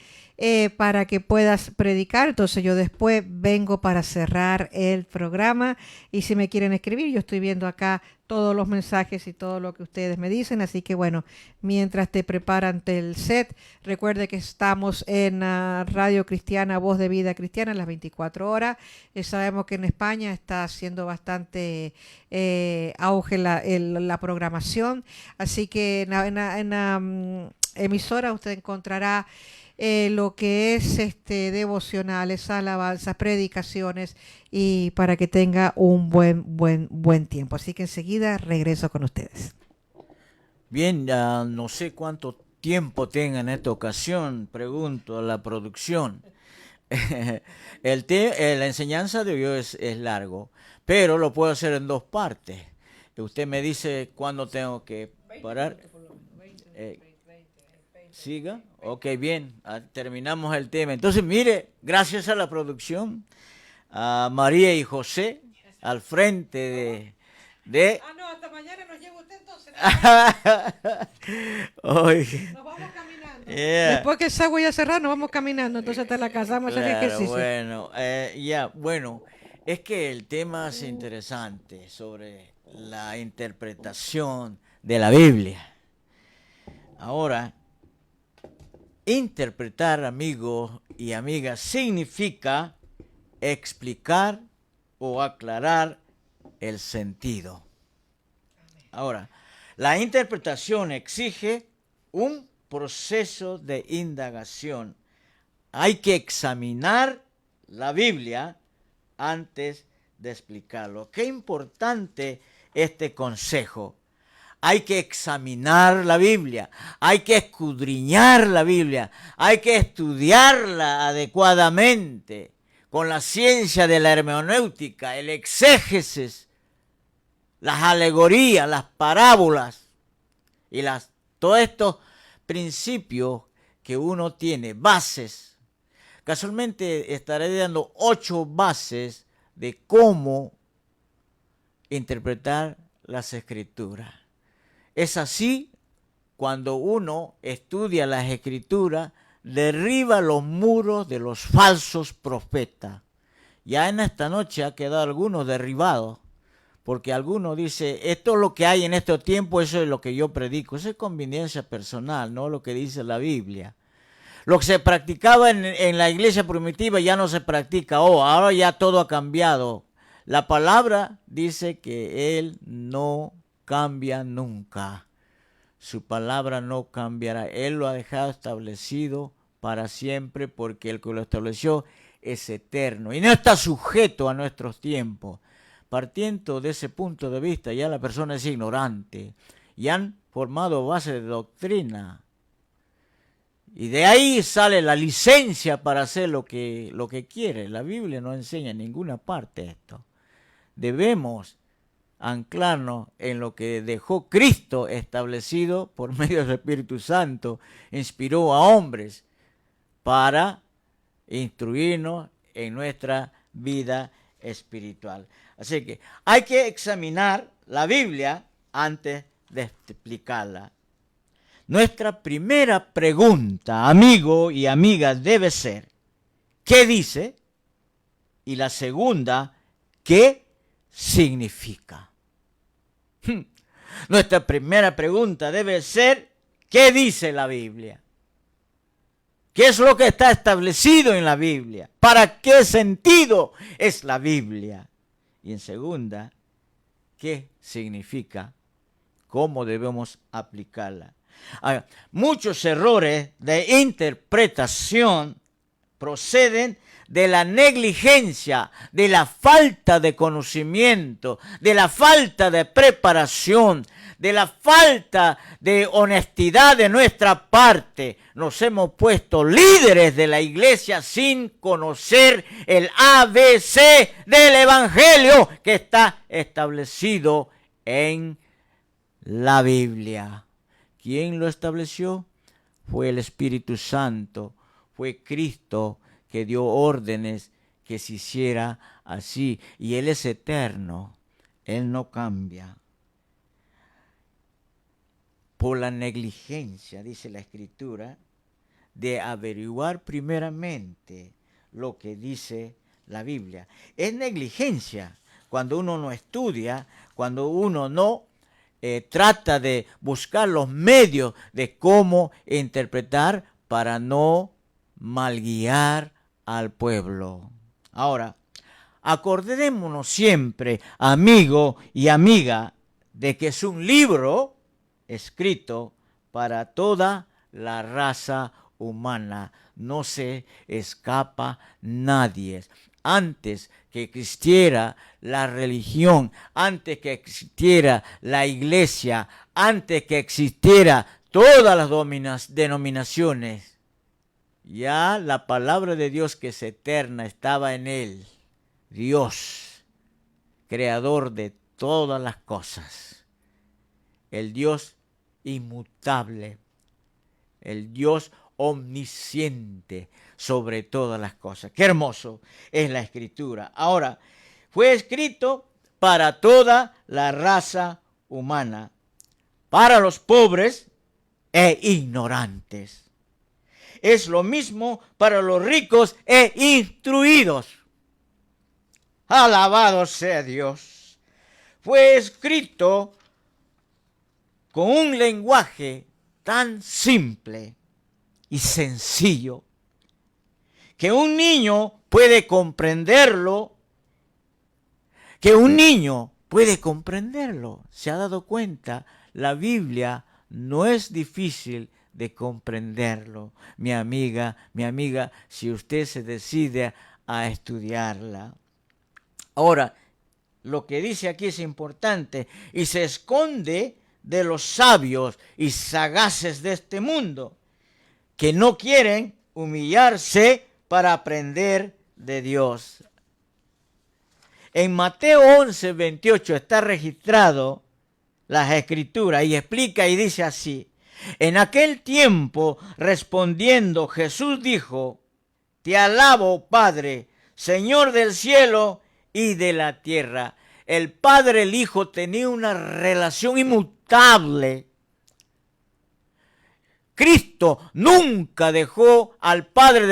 para que puedas predicar. Entonces yo después vengo para cerrar el programa y si me quieren escribir, yo estoy viendo acá todos los mensajes y todo lo que ustedes me dicen. Así que bueno, mientras te preparan el set, recuerde que estamos en Radio Cristiana, Voz de Vida Cristiana, las 24 horas. Sabemos que en España está haciendo bastante auge la programación. Así que en la emisora usted encontrará lo que es devocionales, alabanzas, predicaciones y para que tenga un buen tiempo. Así que enseguida regreso con ustedes. Bien, no sé cuánto tiempo tenga en esta ocasión, pregunto a la producción. La enseñanza de hoy es largo, pero lo puedo hacer en dos partes. Usted me dice cuándo tengo que parar. Siga. Ok, bien, terminamos el tema. Entonces, mire, gracias a la producción, a María y José, al frente de... no, hasta mañana nos lleva usted entonces. Nos vamos caminando. Yeah. Después que esa voy a cerrar, nos vamos caminando, entonces hasta la casa vamos a hacer ejercicio. Bueno, bueno, es que el tema es interesante sobre la interpretación de la Biblia. Ahora, interpretar, amigos y amigas, significa explicar o aclarar el sentido. Ahora, la interpretación exige un proceso de indagación. Hay que examinar la Biblia antes de explicarlo. Qué importante este consejo. hay que examinar la Biblia, hay que escudriñar la Biblia, hay que estudiarla adecuadamente con la ciencia de la hermenéutica, el exégesis, las alegorías, las parábolas y todos estos principios que uno tiene, bases. Casualmente estaré dando 8 bases de cómo interpretar las Escrituras. Es así, cuando uno estudia las Escrituras, derriba los muros de los falsos profetas. Ya en esta noche ha quedado algunos derribados, porque algunos dicen, esto es lo que hay en estos tiempos, eso es lo que yo predico. Eso es conveniencia personal, no lo que dice la Biblia. Lo que se practicaba en la iglesia primitiva ya no se practica. Ahora ya todo ha cambiado. La palabra dice que Él no cambia nunca. Su palabra no cambiará. Él lo ha dejado establecido para siempre porque el que lo estableció es eterno y no está sujeto a nuestros tiempos. Partiendo de ese punto de vista, ya la persona es ignorante y han formado base de doctrina. Y de ahí sale la licencia para hacer lo que quiere. La Biblia no enseña en ninguna parte esto. Debemos anclarnos en lo que dejó Cristo establecido por medio del Espíritu Santo. Inspiró a hombres para instruirnos en nuestra vida espiritual. Así que hay que examinar la Biblia antes de explicarla. Nuestra primera pregunta, amigo y amiga, debe ser, ¿qué dice? Y la segunda, ¿qué significa? Nuestra primera pregunta debe ser, ¿qué dice la Biblia? ¿Qué es lo que está establecido en la Biblia? ¿Para qué sentido es la Biblia? Y en segunda, ¿qué significa? ¿Cómo debemos aplicarla? Muchos errores de interpretación proceden de la negligencia, de la falta de conocimiento, de la falta de preparación, de la falta de honestidad de nuestra parte. Nos hemos puesto líderes de la iglesia sin conocer el ABC del Evangelio que está establecido en la Biblia. ¿Quién lo estableció? Fue el Espíritu Santo, fue Cristo que dio órdenes que se hiciera así. Y Él es eterno, Él no cambia. Por la negligencia, dice la Escritura, de averiguar primeramente lo que dice la Biblia. Es negligencia cuando uno no estudia, cuando uno no trata de buscar los medios de cómo interpretar para no malguiar al pueblo. Ahora, acordémonos siempre, amigo y amiga, de que es un libro escrito para toda la raza humana. No se escapa nadie. Antes que existiera la religión, antes que existiera la iglesia, antes que existiera todas las denominaciones, ya la palabra de Dios que es eterna estaba en Él. Dios, creador de todas las cosas. El Dios inmutable. El Dios omnisciente sobre todas las cosas. Qué hermoso es la Escritura. Ahora, fue escrito para toda la raza humana, para los pobres e ignorantes. Es lo mismo para los ricos e instruidos. Alabado sea Dios. Fue escrito con un lenguaje tan simple y sencillo que un niño puede comprenderlo, ¿Se ha dado cuenta? La Biblia no es difícil de comprenderlo, mi amiga, si usted se decide a estudiarla. Ahora, lo que dice aquí es importante y se esconde de los sabios y sagaces de este mundo, que no quieren humillarse para aprender de Dios. En Mateo 11:28 está registrado las escrituras y explica y dice así: en aquel tiempo, respondiendo, Jesús dijo: te alabo, Padre, Señor del cielo y de la tierra. El Padre y el Hijo tenían una relación inmutable. Cristo nunca dejó al Padre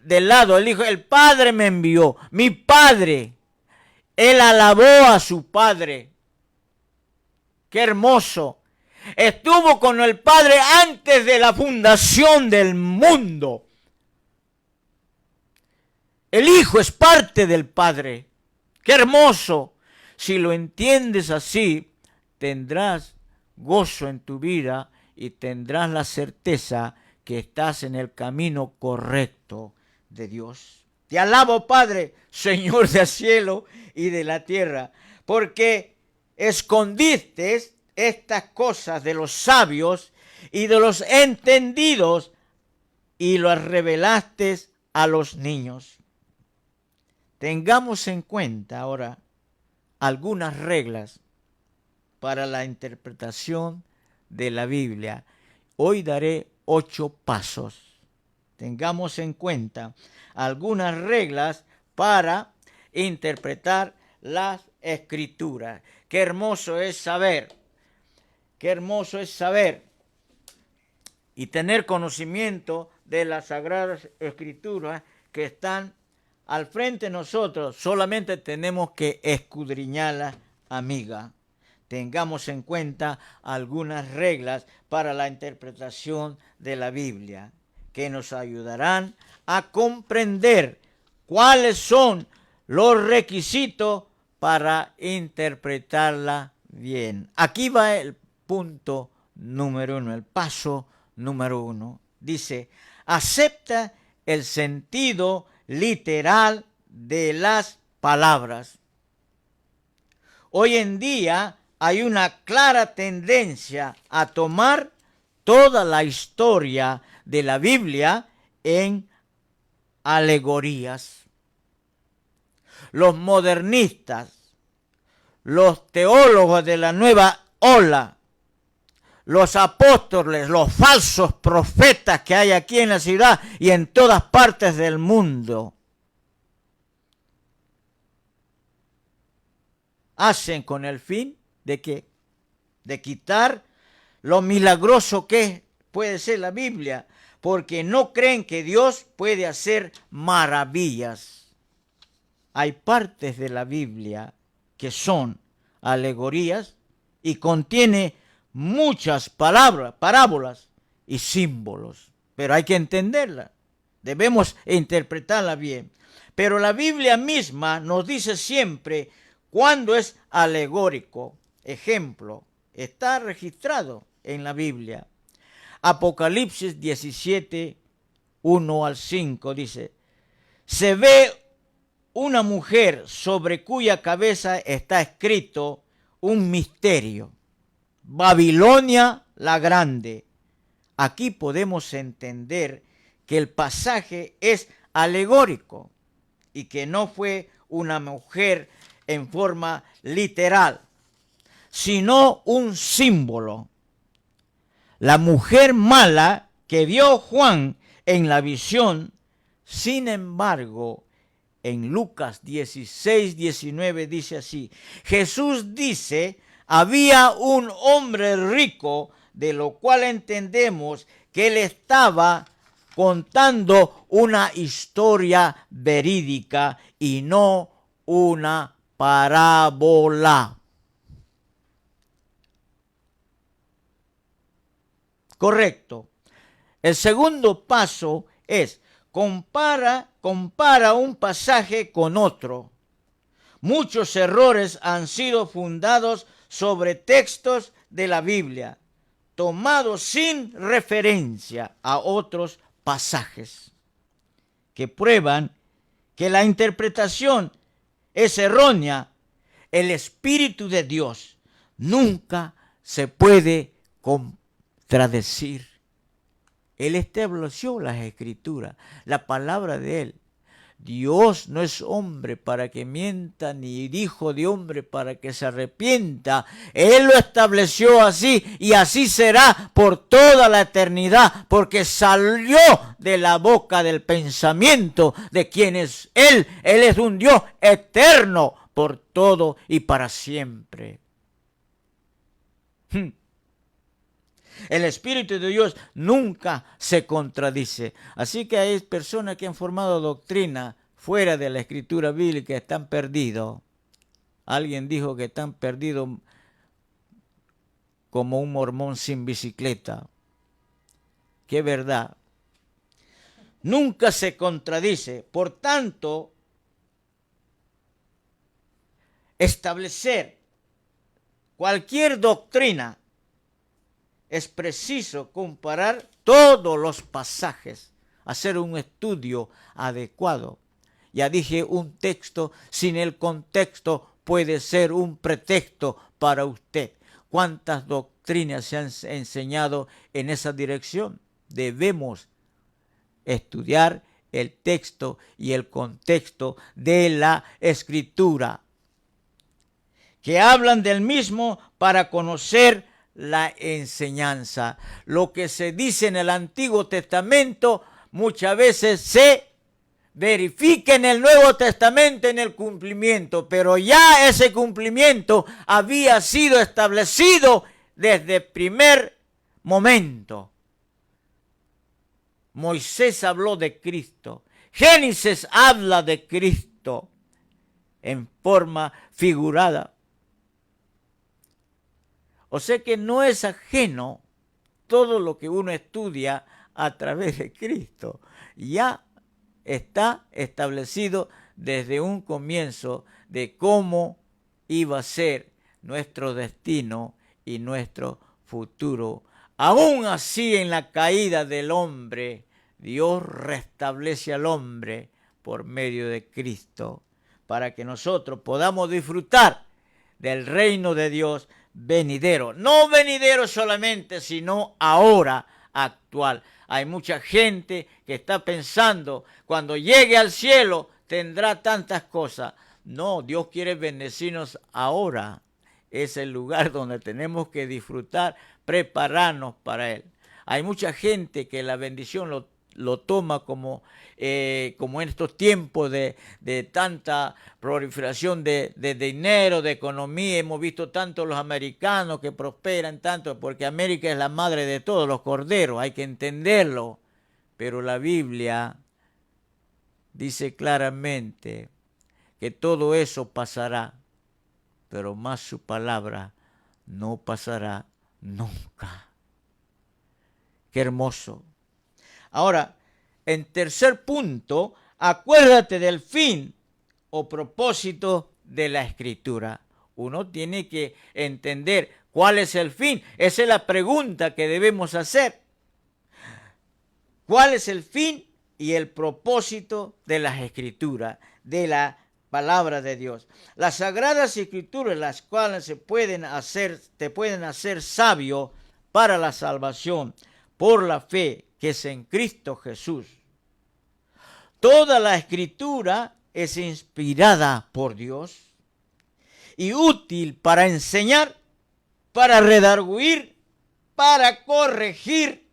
del lado. Él dijo: el Padre me envió, mi Padre. Él alabó a su Padre. ¡Qué hermoso! Estuvo con el Padre antes de la fundación del mundo. El Hijo es parte del Padre. ¡Qué hermoso! Si lo entiendes así, tendrás gozo en tu vida y tendrás la certeza que estás en el camino correcto de Dios. Te alabo, Padre, Señor del cielo y de la tierra, porque escondiste estas cosas de los sabios y de los entendidos y las revelaste a los niños. Tengamos en cuenta ahora algunas reglas para la interpretación de la Biblia. Hoy daré 8 pasos. Tengamos en cuenta algunas reglas para interpretar las Escrituras. Qué hermoso es saber. Qué hermoso es saber y tener conocimiento de las Sagradas Escrituras que están al frente de nosotros. Solamente tenemos que escudriñarlas, amiga. Tengamos en cuenta algunas reglas para la interpretación de la Biblia que nos ayudarán a comprender cuáles son los requisitos para interpretarla bien. Aquí va el punto número 1, el paso número 1. Dice: acepta el sentido literal de las palabras. Hoy en día hay una clara tendencia a tomar toda la historia de la Biblia en alegorías. Los modernistas, los teólogos de la nueva ola, los apóstoles, los falsos profetas que hay aquí en la ciudad y en todas partes del mundo, hacen con el fin de que de quitar lo milagroso que puede ser la Biblia, porque no creen que Dios puede hacer maravillas. Hay partes de la Biblia que son alegorías y contiene muchas palabras, parábolas y símbolos, pero hay que entenderla. Debemos interpretarla bien. Pero la Biblia misma nos dice siempre cuando es alegórico. Ejemplo, está registrado en la Biblia. Apocalipsis 17, 1 al 5 dice: se ve una mujer sobre cuya cabeza está escrito un misterio: Babilonia la Grande. Aquí podemos entender que el pasaje es alegórico y que no fue una mujer en forma literal, sino un símbolo. La mujer mala que vio Juan en la visión, sin embargo, en Lucas 16, 19 dice así: Jesús dice: había un hombre rico, de lo cual entendemos que él estaba contando una historia verídica y no una parábola. Correcto. El segundo paso es compara un pasaje con otro. Muchos errores han sido fundados sobre textos de la Biblia, tomados sin referencia a otros pasajes, que prueban que la interpretación es errónea. El Espíritu de Dios nunca se puede contradecir. Él estableció las Escrituras, la palabra de Él. Dios no es hombre para que mienta, ni hijo de hombre para que se arrepienta. Él lo estableció así y así será por toda la eternidad, porque salió de la boca del pensamiento de quien es Él. Él es un Dios eterno por todo y para siempre. El Espíritu de Dios nunca se contradice. Así que hay personas que han formado doctrina fuera de la Escritura bíblica, están perdidos. Alguien dijo que están perdidos como un mormón sin bicicleta. ¡Qué verdad! Nunca se contradice. Por tanto, establecer cualquier doctrina es preciso comparar todos los pasajes, hacer un estudio adecuado. Ya dije, un texto sin el contexto puede ser un pretexto para usted. ¿Cuántas doctrinas se han enseñado en esa dirección? Debemos estudiar el texto y el contexto de la Escritura, que hablan del mismo para conocer la enseñanza. Lo que se dice en el Antiguo Testamento muchas veces se verifica en el Nuevo Testamento en el cumplimiento, pero ya ese cumplimiento había sido establecido desde el primer momento. Moisés habló de Cristo. Génesis habla de Cristo en forma figurada. O sea que no es ajeno todo lo que uno estudia a través de Cristo. Ya está establecido desde un comienzo de cómo iba a ser nuestro destino y nuestro futuro. Aún así, en la caída del hombre, Dios restablece al hombre por medio de Cristo, para que nosotros podamos disfrutar del reino de Dios venidero. No venidero solamente, sino ahora actual. Hay mucha gente que está pensando, cuando llegue al cielo tendrá tantas cosas. No, Dios quiere bendecirnos ahora. Es el lugar donde tenemos que disfrutar, prepararnos para Él. Hay mucha gente que la bendición lo toma como en estos tiempos de tanta proliferación de dinero, de economía. Hemos visto tanto los americanos que prosperan tanto, porque América es la madre de todos los corderos, hay que entenderlo. Pero la Biblia dice claramente que todo eso pasará, pero más su palabra no pasará nunca. Qué hermoso. Ahora, en tercer punto, acuérdate del fin o propósito de la Escritura. Uno tiene que entender cuál es el fin. Esa es la pregunta que debemos hacer. ¿Cuál es el fin y el propósito de las Escrituras, de la palabra de Dios? Las Sagradas Escrituras, las cuales te pueden hacer sabio para la salvación por la fe que es en Cristo Jesús. Toda la Escritura es inspirada por Dios y útil para enseñar, para redarguir, para corregir,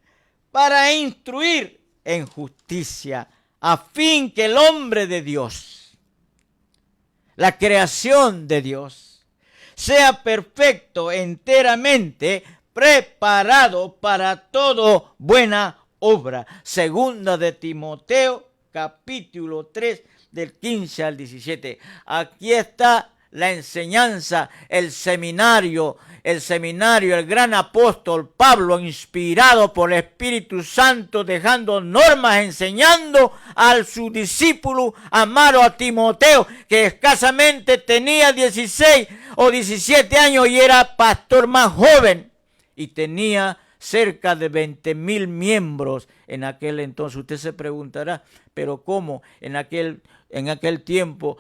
para instruir en justicia, a fin que el hombre de Dios, la creación de Dios, sea perfecto enteramente, preparado para toda buena obra. Segunda de Timoteo, capítulo 3, del 15 al 17. Aquí está la enseñanza, el seminario, el gran apóstol Pablo, inspirado por el Espíritu Santo, dejando normas, enseñando a su discípulo amado a Timoteo, que escasamente tenía 16 o 17 años y era pastor más joven, y tenía cerca de 20,000 miembros en aquel entonces. Usted se preguntará, pero ¿cómo en aquel tiempo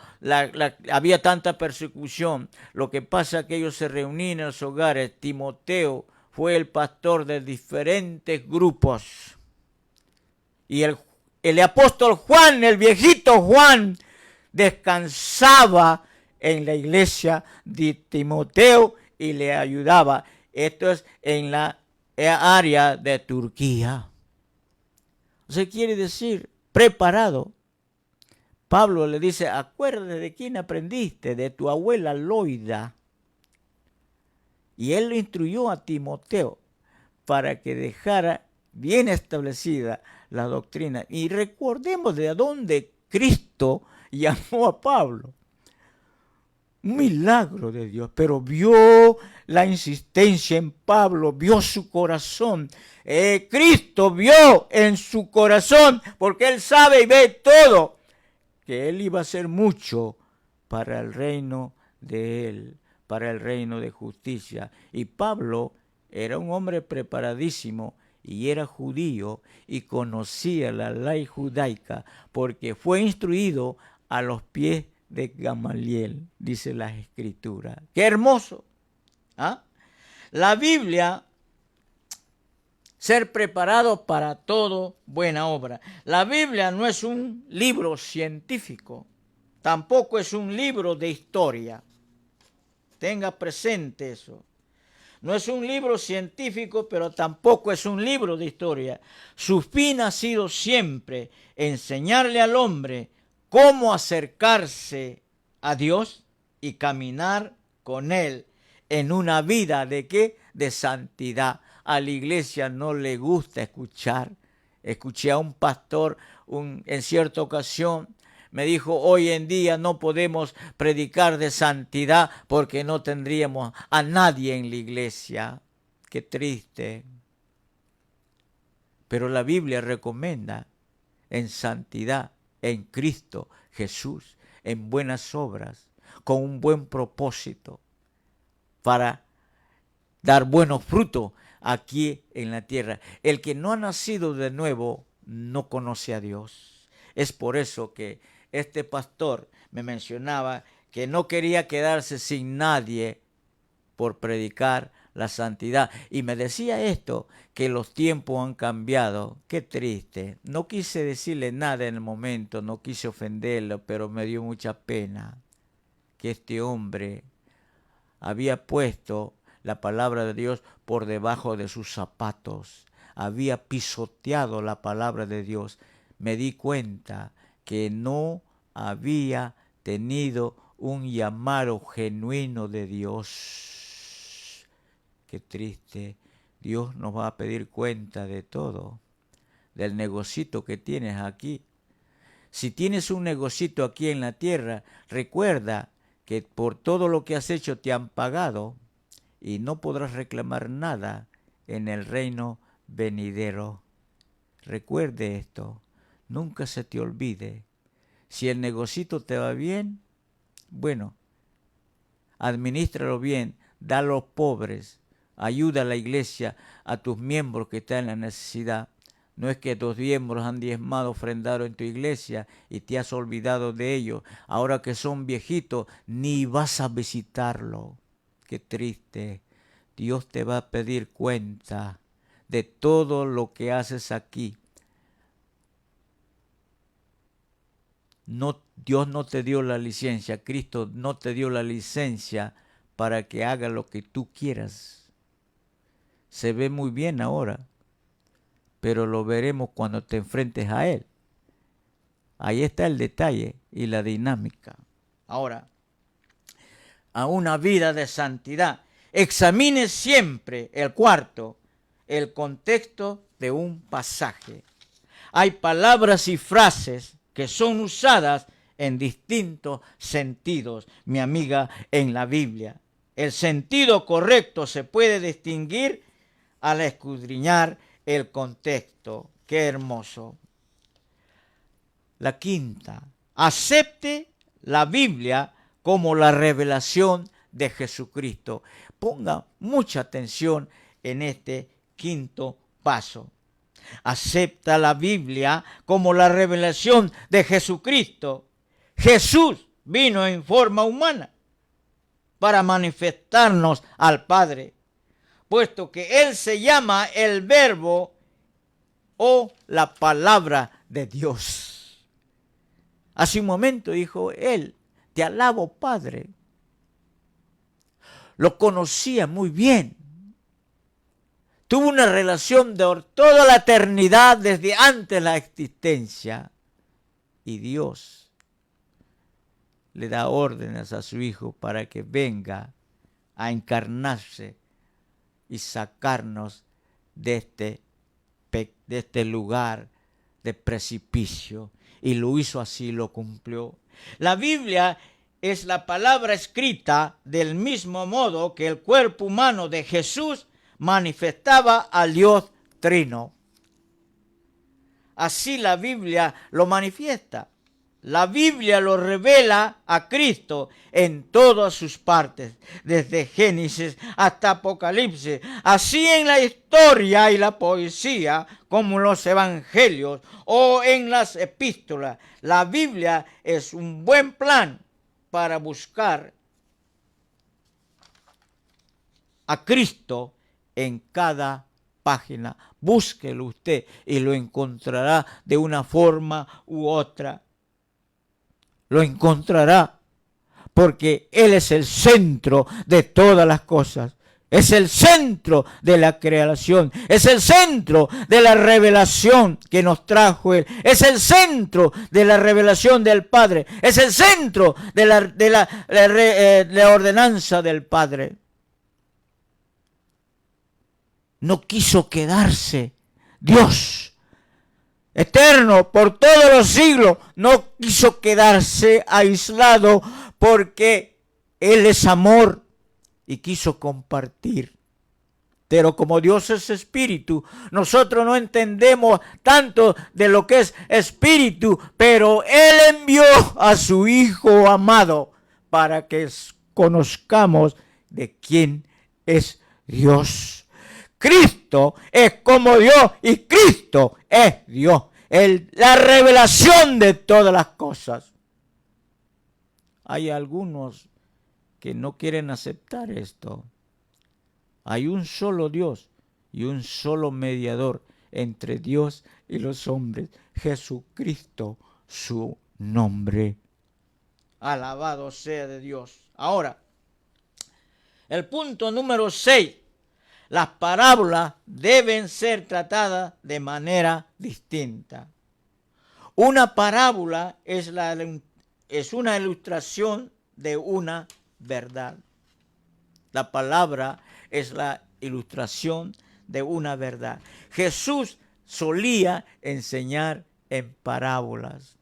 había tanta persecución? Lo que pasa es que ellos se reunían en los hogares. Timoteo fue el pastor de diferentes grupos. Y el apóstol Juan, el viejito Juan, descansaba en la iglesia de Timoteo y le ayudaba. Esto es en la área de Turquía. O sea, quiere decir preparado. Pablo le dice, acuérdate de quién aprendiste, de tu abuela Loida. Y él lo instruyó a Timoteo para que dejara bien establecida la doctrina. Y recordemos de dónde Cristo llamó a Pablo. Un milagro de Dios, pero vio la insistencia en Pablo, vio su corazón. Cristo vio en su corazón, porque Él sabe y ve todo, que Él iba a hacer mucho para el reino de Él, para el reino de justicia. Y Pablo era un hombre preparadísimo y era judío y conocía la ley judaica, porque fue instruido a los pies de Gamaliel, dice las Escrituras. ¡Qué hermoso! ¿Ah? La Biblia, ser preparado para todo buena obra. La Biblia no es un libro científico, tampoco es un libro de historia. Tenga presente eso. No es un libro científico, pero tampoco es un libro de historia. Su fin ha sido siempre enseñarle al hombre cómo acercarse a Dios y caminar con Él en una vida ¿de qué? De santidad. A la iglesia no le gusta escuchar. Escuché a un pastor en cierta ocasión, me dijo, hoy en día no podemos predicar de santidad porque no tendríamos a nadie en la iglesia. Qué triste. Pero la Biblia recomienda en santidad, en Cristo Jesús, en buenas obras, con un buen propósito, para dar buenos frutos aquí en la tierra. El que no ha nacido de nuevo no conoce a Dios. Es por eso que este pastor me mencionaba que no quería quedarse sin nadie por predicar la santidad. Y me decía esto, que los tiempos han cambiado. Qué triste. No quise decirle nada en el momento, no quise ofenderlo, pero me dio mucha pena que este hombre había puesto la palabra de Dios por debajo de sus zapatos. Había pisoteado la palabra de Dios. Me di cuenta que no había tenido un llamado genuino de Dios. Qué triste. Dios nos va a pedir cuenta de todo, del negocito que tienes aquí. Si tienes un negocito aquí en la tierra, recuerda que por todo lo que has hecho te han pagado y no podrás reclamar nada en el reino venidero. Recuerde esto, nunca se te olvide. Si el negocito te va bien, bueno, administralo bien, da a los pobres, ayuda a la iglesia, a tus miembros que están en la necesidad. No es que tus miembros han diezmado, ofrendado en tu iglesia y te has olvidado de ellos. Ahora que son viejitos, ni vas a visitarlo. Qué triste. Dios te va a pedir cuenta de todo lo que haces aquí. No, Dios no te dio la licencia, Cristo no te dio la licencia para que haga lo que tú quieras. Se ve muy bien ahora, pero lo veremos cuando te enfrentes a Él. Ahí está el detalle y la dinámica. Ahora, a una vida de santidad, examine siempre el contexto de un pasaje. Hay palabras y frases que son usadas en distintos sentidos, mi amiga, en la Biblia. El sentido correcto se puede distinguir al escudriñar el contexto. Qué hermoso. La quinta, acepte la Biblia como la revelación de Jesucristo. Ponga mucha atención en este quinto paso. Acepta la Biblia como la revelación de Jesucristo. Jesús vino en forma humana para manifestarnos al Padre, puesto que Él se llama el Verbo o la palabra de Dios. Hace un momento dijo Él, te alabo, Padre. Lo conocía muy bien. Tuvo una relación de toda la eternidad desde antes de la existencia. Y Dios le da órdenes a su Hijo para que venga a encarnarse y sacarnos de este lugar de precipicio. Y lo hizo así, lo cumplió. La Biblia es la palabra escrita del mismo modo que el cuerpo humano de Jesús manifestaba al Dios Trino. Así la Biblia lo manifiesta. La Biblia lo revela a Cristo en todas sus partes, desde Génesis hasta Apocalipsis, así en la historia y la poesía, como en los evangelios o en las epístolas. La Biblia es un buen plan para buscar a Cristo en cada página. Búsquelo usted y lo encontrará de una forma u otra. Lo encontrará porque Él es el centro de todas las cosas. Es el centro de la creación. Es el centro de la revelación que nos trajo Él. Es el centro de la revelación del Padre. Es el centro de la ordenanza del Padre. No quiso quedarse. Dios, eterno por todos los siglos, no quiso quedarse aislado porque Él es amor y quiso compartir. Pero como Dios es espíritu, nosotros no entendemos tanto de lo que es espíritu, pero Él envió a su Hijo amado para que conozcamos de quién es Dios. Cristo es como Dios y Cristo es Dios. La revelación de todas las cosas. Hay algunos que no quieren aceptar esto. Hay un solo Dios y un solo mediador entre Dios y los hombres. Jesucristo, su nombre. Alabado sea de Dios. Ahora, el punto número 6. Las parábolas deben ser tratadas de manera distinta. Una parábola es una ilustración de una verdad. La palabra es la ilustración de una verdad. Jesús solía enseñar en parábolas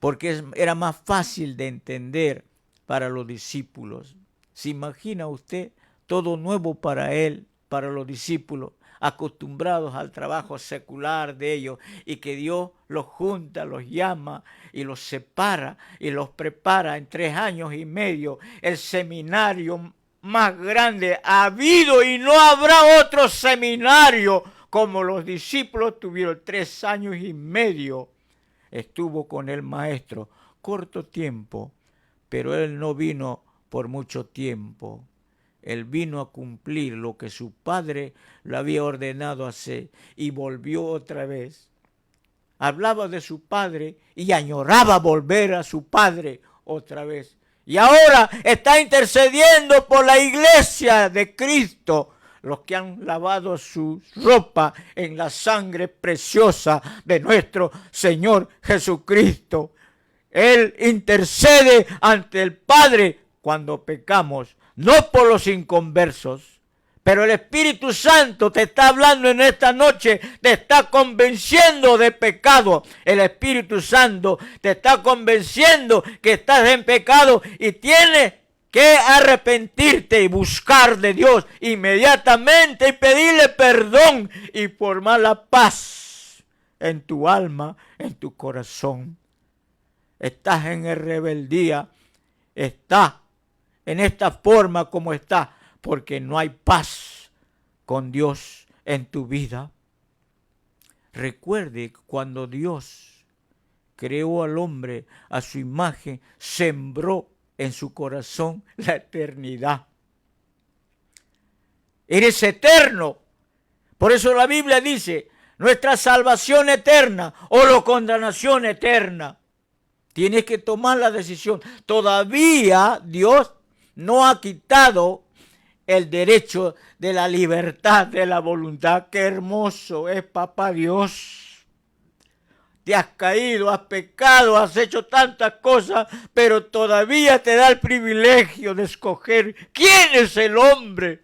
porque era más fácil de entender para los discípulos. ¿Se imagina usted todo nuevo para él? Para los discípulos, acostumbrados al trabajo secular de ellos, y que Dios los junta, los llama y los separa y los prepara en 3 años y medio, el seminario más grande ha habido y no habrá otro seminario como los discípulos tuvieron. 3 años y medio estuvo con el maestro, corto tiempo, pero él no vino por mucho tiempo. Él vino a cumplir lo que su padre le había ordenado hacer y volvió otra vez. Hablaba de su padre y añoraba volver a su padre otra vez. Y ahora está intercediendo por la iglesia de Cristo, los que han lavado su ropa en la sangre preciosa de nuestro Señor Jesucristo. Él intercede ante el Padre cuando pecamos. No por los inconversos, pero el Espíritu Santo te está hablando en esta noche, te está convenciendo de pecado. El Espíritu Santo te está convenciendo que estás en pecado y tienes que arrepentirte y buscar de Dios inmediatamente y pedirle perdón y formar la paz en tu alma, en tu corazón. Estás en rebeldía, estás en esta forma como está, porque no hay paz con Dios en tu vida. Recuerde cuando Dios creó al hombre a su imagen, sembró en su corazón la eternidad. Eres eterno. Por eso la Biblia dice, nuestra salvación eterna o la condenación eterna. Tienes que tomar la decisión. Todavía Dios no ha quitado el derecho de la libertad, de la voluntad. Qué hermoso es Papá Dios. Te has caído, has pecado, has hecho tantas cosas, pero todavía te da el privilegio de escoger quién es el hombre.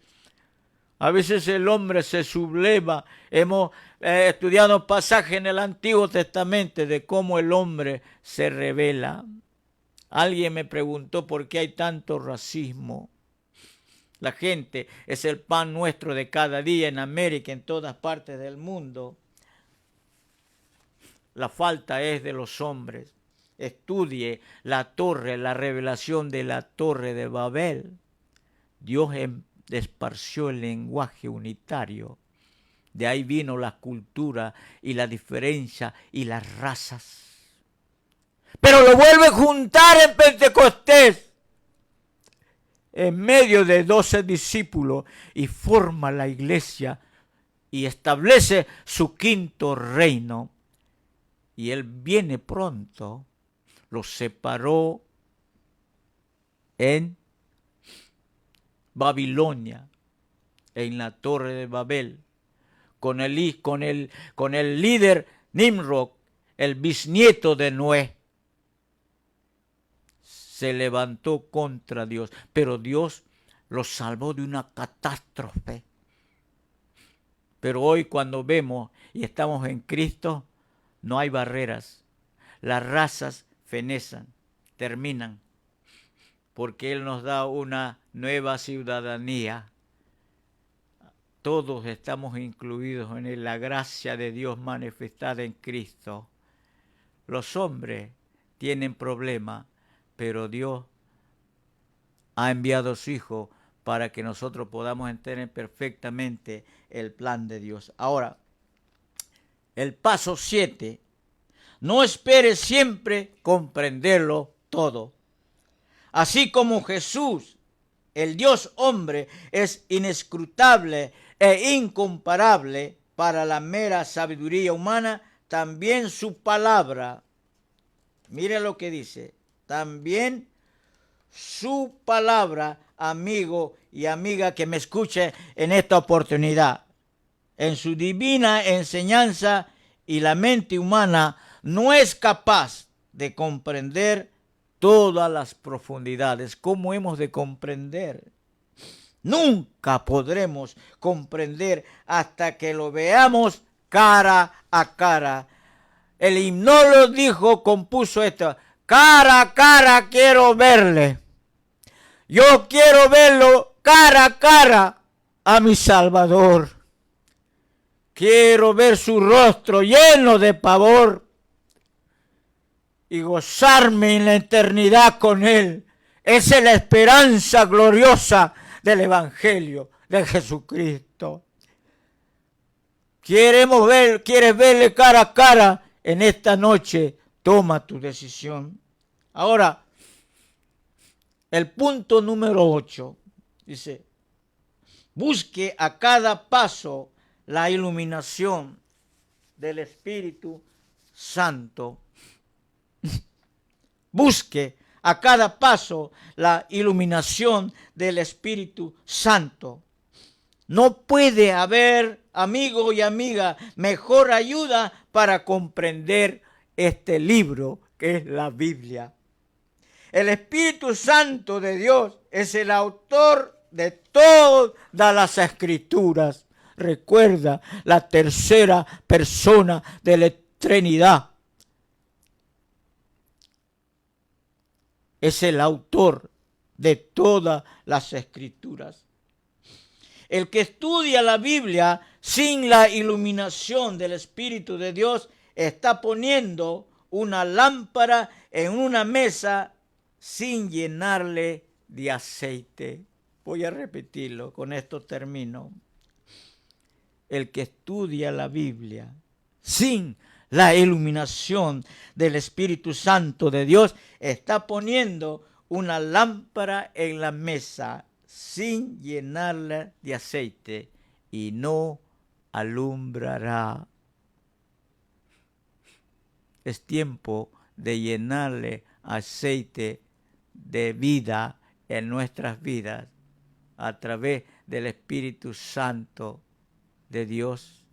A veces el hombre se subleva. Hemos estudiado pasajes en el Antiguo Testamento de cómo el hombre se revela. Alguien me preguntó por qué hay tanto racismo. La gente es el pan nuestro de cada día en América, en todas partes del mundo. La falta es de los hombres. Estudie la torre, la revelación de la torre de Babel. Dios esparció el lenguaje unitario. De ahí vino la cultura y la diferencia y las razas. Pero lo vuelve a juntar en Pentecostés, en medio de 12 discípulos, y forma la iglesia y establece su quinto reino. Y Él viene pronto. Los separó en Babilonia, en la torre de Babel, con el líder Nimrod, el bisnieto de Noé. Se levantó contra Dios, pero Dios los salvó de una catástrofe. Pero hoy cuando vemos y estamos en Cristo, no hay barreras. Las razas fenezan, terminan, porque Él nos da una nueva ciudadanía. Todos estamos incluidos en la gracia de Dios manifestada en Cristo. Los hombres tienen problemas, pero Dios ha enviado a su Hijo para que nosotros podamos entender perfectamente el plan de Dios. Ahora, el paso 7. No esperes siempre comprenderlo todo. Así como Jesús, el Dios hombre, es inescrutable e incomparable para la mera sabiduría humana, también su palabra, mire lo que dice, también su palabra, amigo y amiga que me escuche en esta oportunidad, en su divina enseñanza, y la mente humana no es capaz de comprender todas las profundidades. ¿Cómo hemos de comprender? Nunca podremos comprender hasta que lo veamos cara a cara. El himnólogo dijo, compuso esto: cara a cara quiero verle. Yo quiero verlo cara a cara a mi Salvador. Quiero ver su rostro lleno de pavor y gozarme en la eternidad con Él. Esa es la esperanza gloriosa del Evangelio de Jesucristo. ¿Quieres verle cara a cara? En esta noche toma tu decisión. Ahora, el punto número 8 dice: busque a cada paso la iluminación del Espíritu Santo. Busque a cada paso la iluminación del Espíritu Santo. No puede haber, amigo y amiga, mejor ayuda para comprender este libro que es la Biblia. El Espíritu Santo de Dios es el autor de todas las Escrituras. Recuerda, la tercera persona de la Trinidad es el autor de todas las Escrituras. El que estudia la Biblia sin la iluminación del Espíritu de Dios está poniendo una lámpara en una mesa sin llenarle de aceite. Voy a repetirlo, con esto termino. el que estudia la Biblia sin la iluminación del Espíritu Santo de Dios está poniendo una lámpara en la mesa sin llenarla de aceite y no alumbrará. Es tiempo de llenarle aceite de vida en nuestras vidas a través del Espíritu Santo de Dios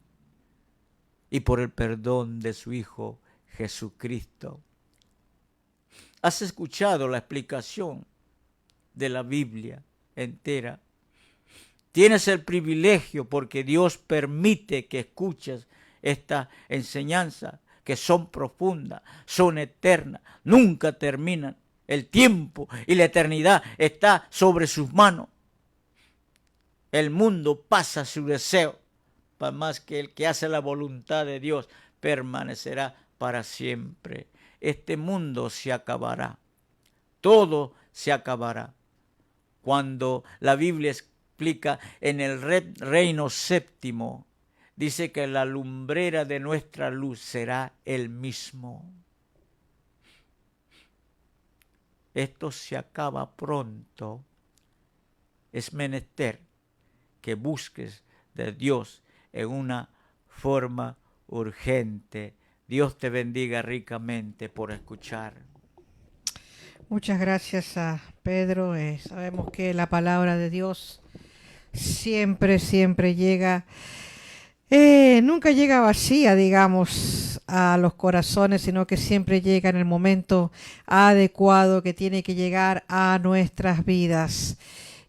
y por el perdón de su Hijo Jesucristo. ¿Has escuchado la explicación de la Biblia entera? Tienes el privilegio porque Dios permite que escuches esta enseñanza, que son profundas, son eternas, nunca terminan. El tiempo y la eternidad está sobre sus manos. El mundo pasa su deseo, para más que el que hace la voluntad de Dios permanecerá para siempre. Este mundo se acabará, todo se acabará. Cuando la Biblia explica en el reino séptimo, dice que la lumbrera de nuestra luz será el mismo. Esto se acaba pronto. Es menester que busques de Dios en una forma urgente. Dios te bendiga ricamente por escuchar. Muchas gracias a Pedro. Sabemos que la palabra de Dios siempre llega, nunca llega vacía, digamos, a los corazones, sino que siempre llega en el momento adecuado que tiene que llegar a nuestras vidas.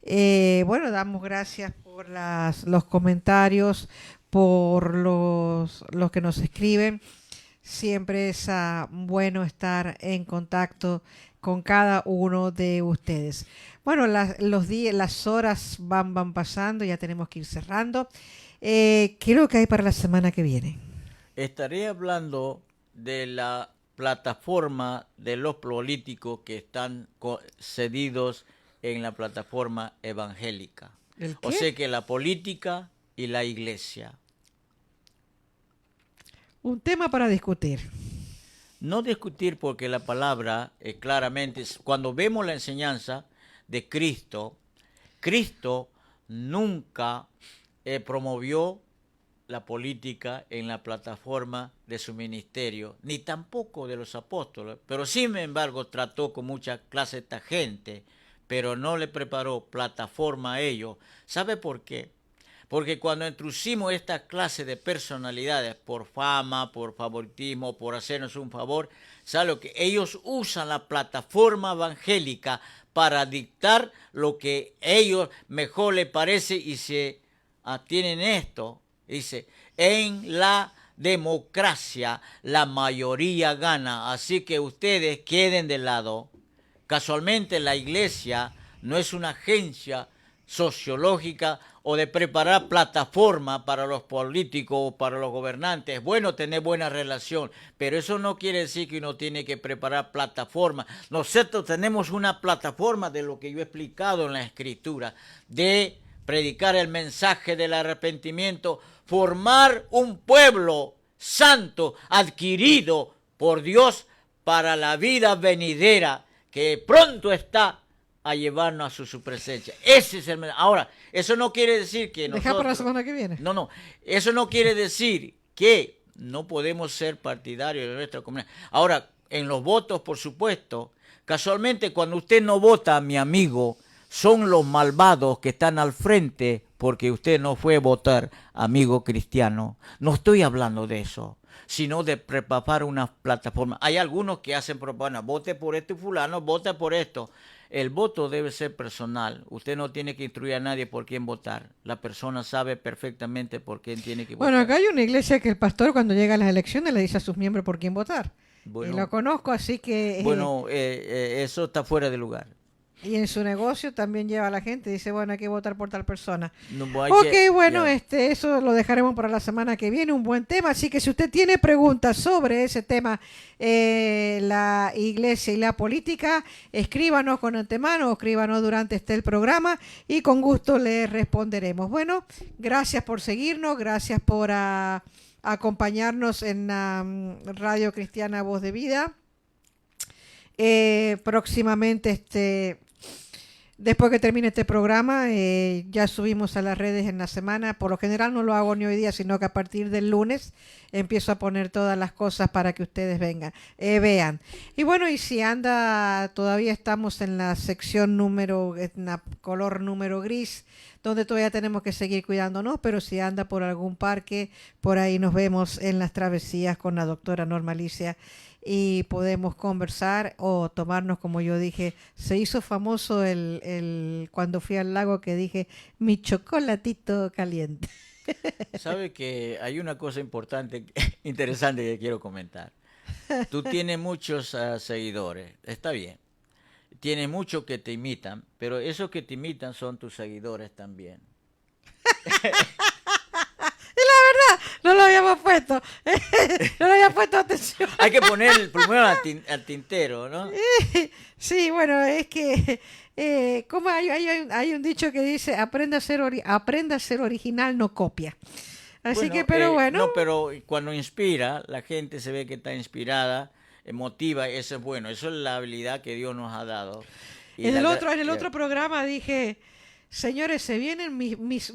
Bueno, damos gracias por los comentarios, por los que nos escriben. Siempre es bueno estar en contacto con cada uno de ustedes. Bueno, los días, las horas van pasando, ya tenemos que ir cerrando. ¿Qué es lo que hay para la semana que viene? Estaré hablando de la plataforma de los políticos que están cedidos en la plataforma evangélica. ¿El qué? O sea que la política y la iglesia. Un tema para discutir. No discutir porque la palabra claramente, cuando vemos la enseñanza de Cristo, Cristo nunca promovió la política en la plataforma de su ministerio, ni tampoco de los apóstoles, pero sin embargo trató con mucha clase de gente, pero no le preparó plataforma a ellos. ¿Sabe por qué? Porque cuando introducimos esta clase de personalidades por fama, por favoritismo, por hacernos un favor, ¿sabe lo que? Ellos usan la plataforma evangélica para dictar lo que a ellos mejor les parece y se atienen esto. Dice, en la democracia la mayoría gana, así que ustedes queden de lado. Casualmente la iglesia no es una agencia sociológica o de preparar plataforma para los políticos o para los gobernantes. Es bueno tener buena relación, pero eso no quiere decir que uno tiene que preparar plataforma. Nosotros tenemos una plataforma de lo que yo he explicado en la Escritura, de predicar el mensaje del arrepentimiento, formar un pueblo santo adquirido por Dios para la vida venidera que pronto está a llevarnos a su presencia. Ese es el mensaje. Ahora, eso no quiere decir que nosotros... Deja para la semana que viene. No, eso no quiere decir que no podemos ser partidarios de nuestra comunidad. Ahora, en los votos, por supuesto, casualmente cuando usted no vota, mi amigo, son los malvados que están al frente porque usted no fue a votar, amigo cristiano. No estoy hablando de eso, sino de preparar una plataforma. Hay algunos que hacen propaganda, vote por este fulano, vote por esto. El voto debe ser personal. Usted no tiene que instruir a nadie por quién votar. La persona sabe perfectamente por quién tiene que votar. Bueno, acá hay una iglesia que el pastor cuando llega a las elecciones le dice a sus miembros por quién votar. Bueno, y lo conozco, así que... Bueno, eso está fuera de lugar. Y en su negocio también lleva a la gente, dice, bueno, hay que votar por tal persona. No, Bueno, eso lo dejaremos para la semana que viene, un buen tema. Así que si usted tiene preguntas sobre ese tema, la iglesia y la política, escríbanos con antemano, escríbanos durante el programa y con gusto le responderemos. Bueno, gracias por seguirnos, gracias por acompañarnos en Radio Cristiana Voz de Vida. Próximamente, después que termine este programa, ya subimos a las redes en la semana. Por lo general no lo hago ni hoy día, sino que a partir del lunes empiezo a poner todas las cosas para que ustedes vean. Y bueno, y si todavía estamos en la sección color número gris, donde todavía tenemos que seguir cuidándonos, pero si anda por algún parque, por ahí nos vemos en las travesías con la doctora Norma Alicia y podemos conversar o tomarnos, como yo dije, se hizo famoso cuando fui al lago que dije, mi chocolatito caliente. Sabe que hay una cosa interesante que quiero comentar. Tú tienes muchos seguidores, está bien. Tienes muchos que te imitan, pero esos que te imitan son tus seguidores también. No lo habíamos puesto, no le había puesto atención. Hay que poner primero al tintero, ¿no? Sí, bueno, es que como hay un dicho que dice, aprenda a ser original, no copia. Así que, pero bueno. No, pero cuando inspira, la gente se ve que está inspirada, motiva, eso es bueno, eso es la habilidad que Dios nos ha dado. Y en el otro programa dije, señores, se vienen mis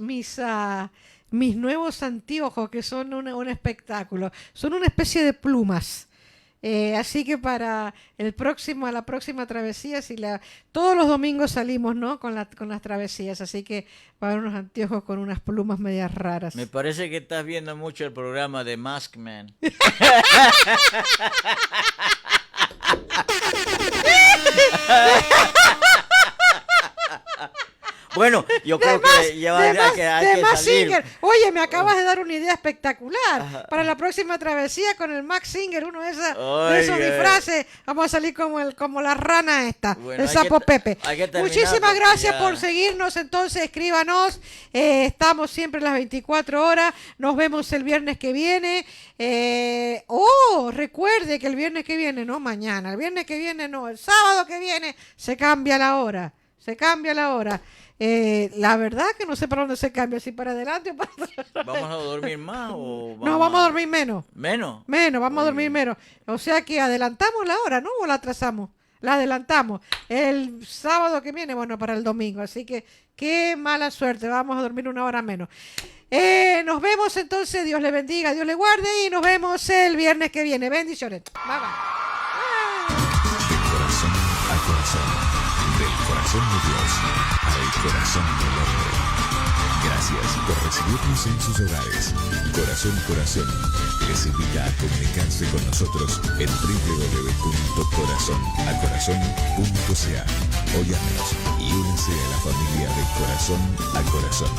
nuevos anteojos, que son un espectáculo. Son una especie de plumas. Así que para la próxima travesía, todos los domingos salimos, ¿no? con las travesías. Así que va a haber unos anteojos con unas plumas medias raras. Me parece que estás viendo mucho el programa de Masked Man. Bueno, yo creo que hay que salir. Oye, me acabas de dar una idea espectacular. Para la próxima travesía con el Max Singer, uno de esos disfraces, vamos a salir como la rana esta, bueno, el sapo Pepe. Muchísimas gracias ya por seguirnos, entonces escríbanos. Estamos siempre las 24 horas. Nos vemos el viernes que viene. Recuerde que el viernes que viene, no mañana, el viernes que viene no, el sábado que viene se cambia la hora. La verdad que no sé para dónde se cambia, si para adelante o para atrás. ¿Vamos a dormir más o No, vamos a dormir menos. ¿Menos? Vamos a dormir menos. O sea que adelantamos la hora, ¿no? ¿O la atrasamos? La adelantamos. El sábado que viene, bueno, para el domingo. Así que qué mala suerte. Vamos a dormir una hora menos. Nos vemos entonces. Dios le bendiga, Dios le guarde y nos vemos el viernes que viene. Bendiciones. Bye, bye. De corazón a corazón. Del corazón de Dios al corazón del hombre. Gracias por recibirnos en sus hogares. Corazón les invita a comunicarse con nosotros en www.corazonacorazon.ca o llámenos y únanse a la familia de Corazón a Corazón.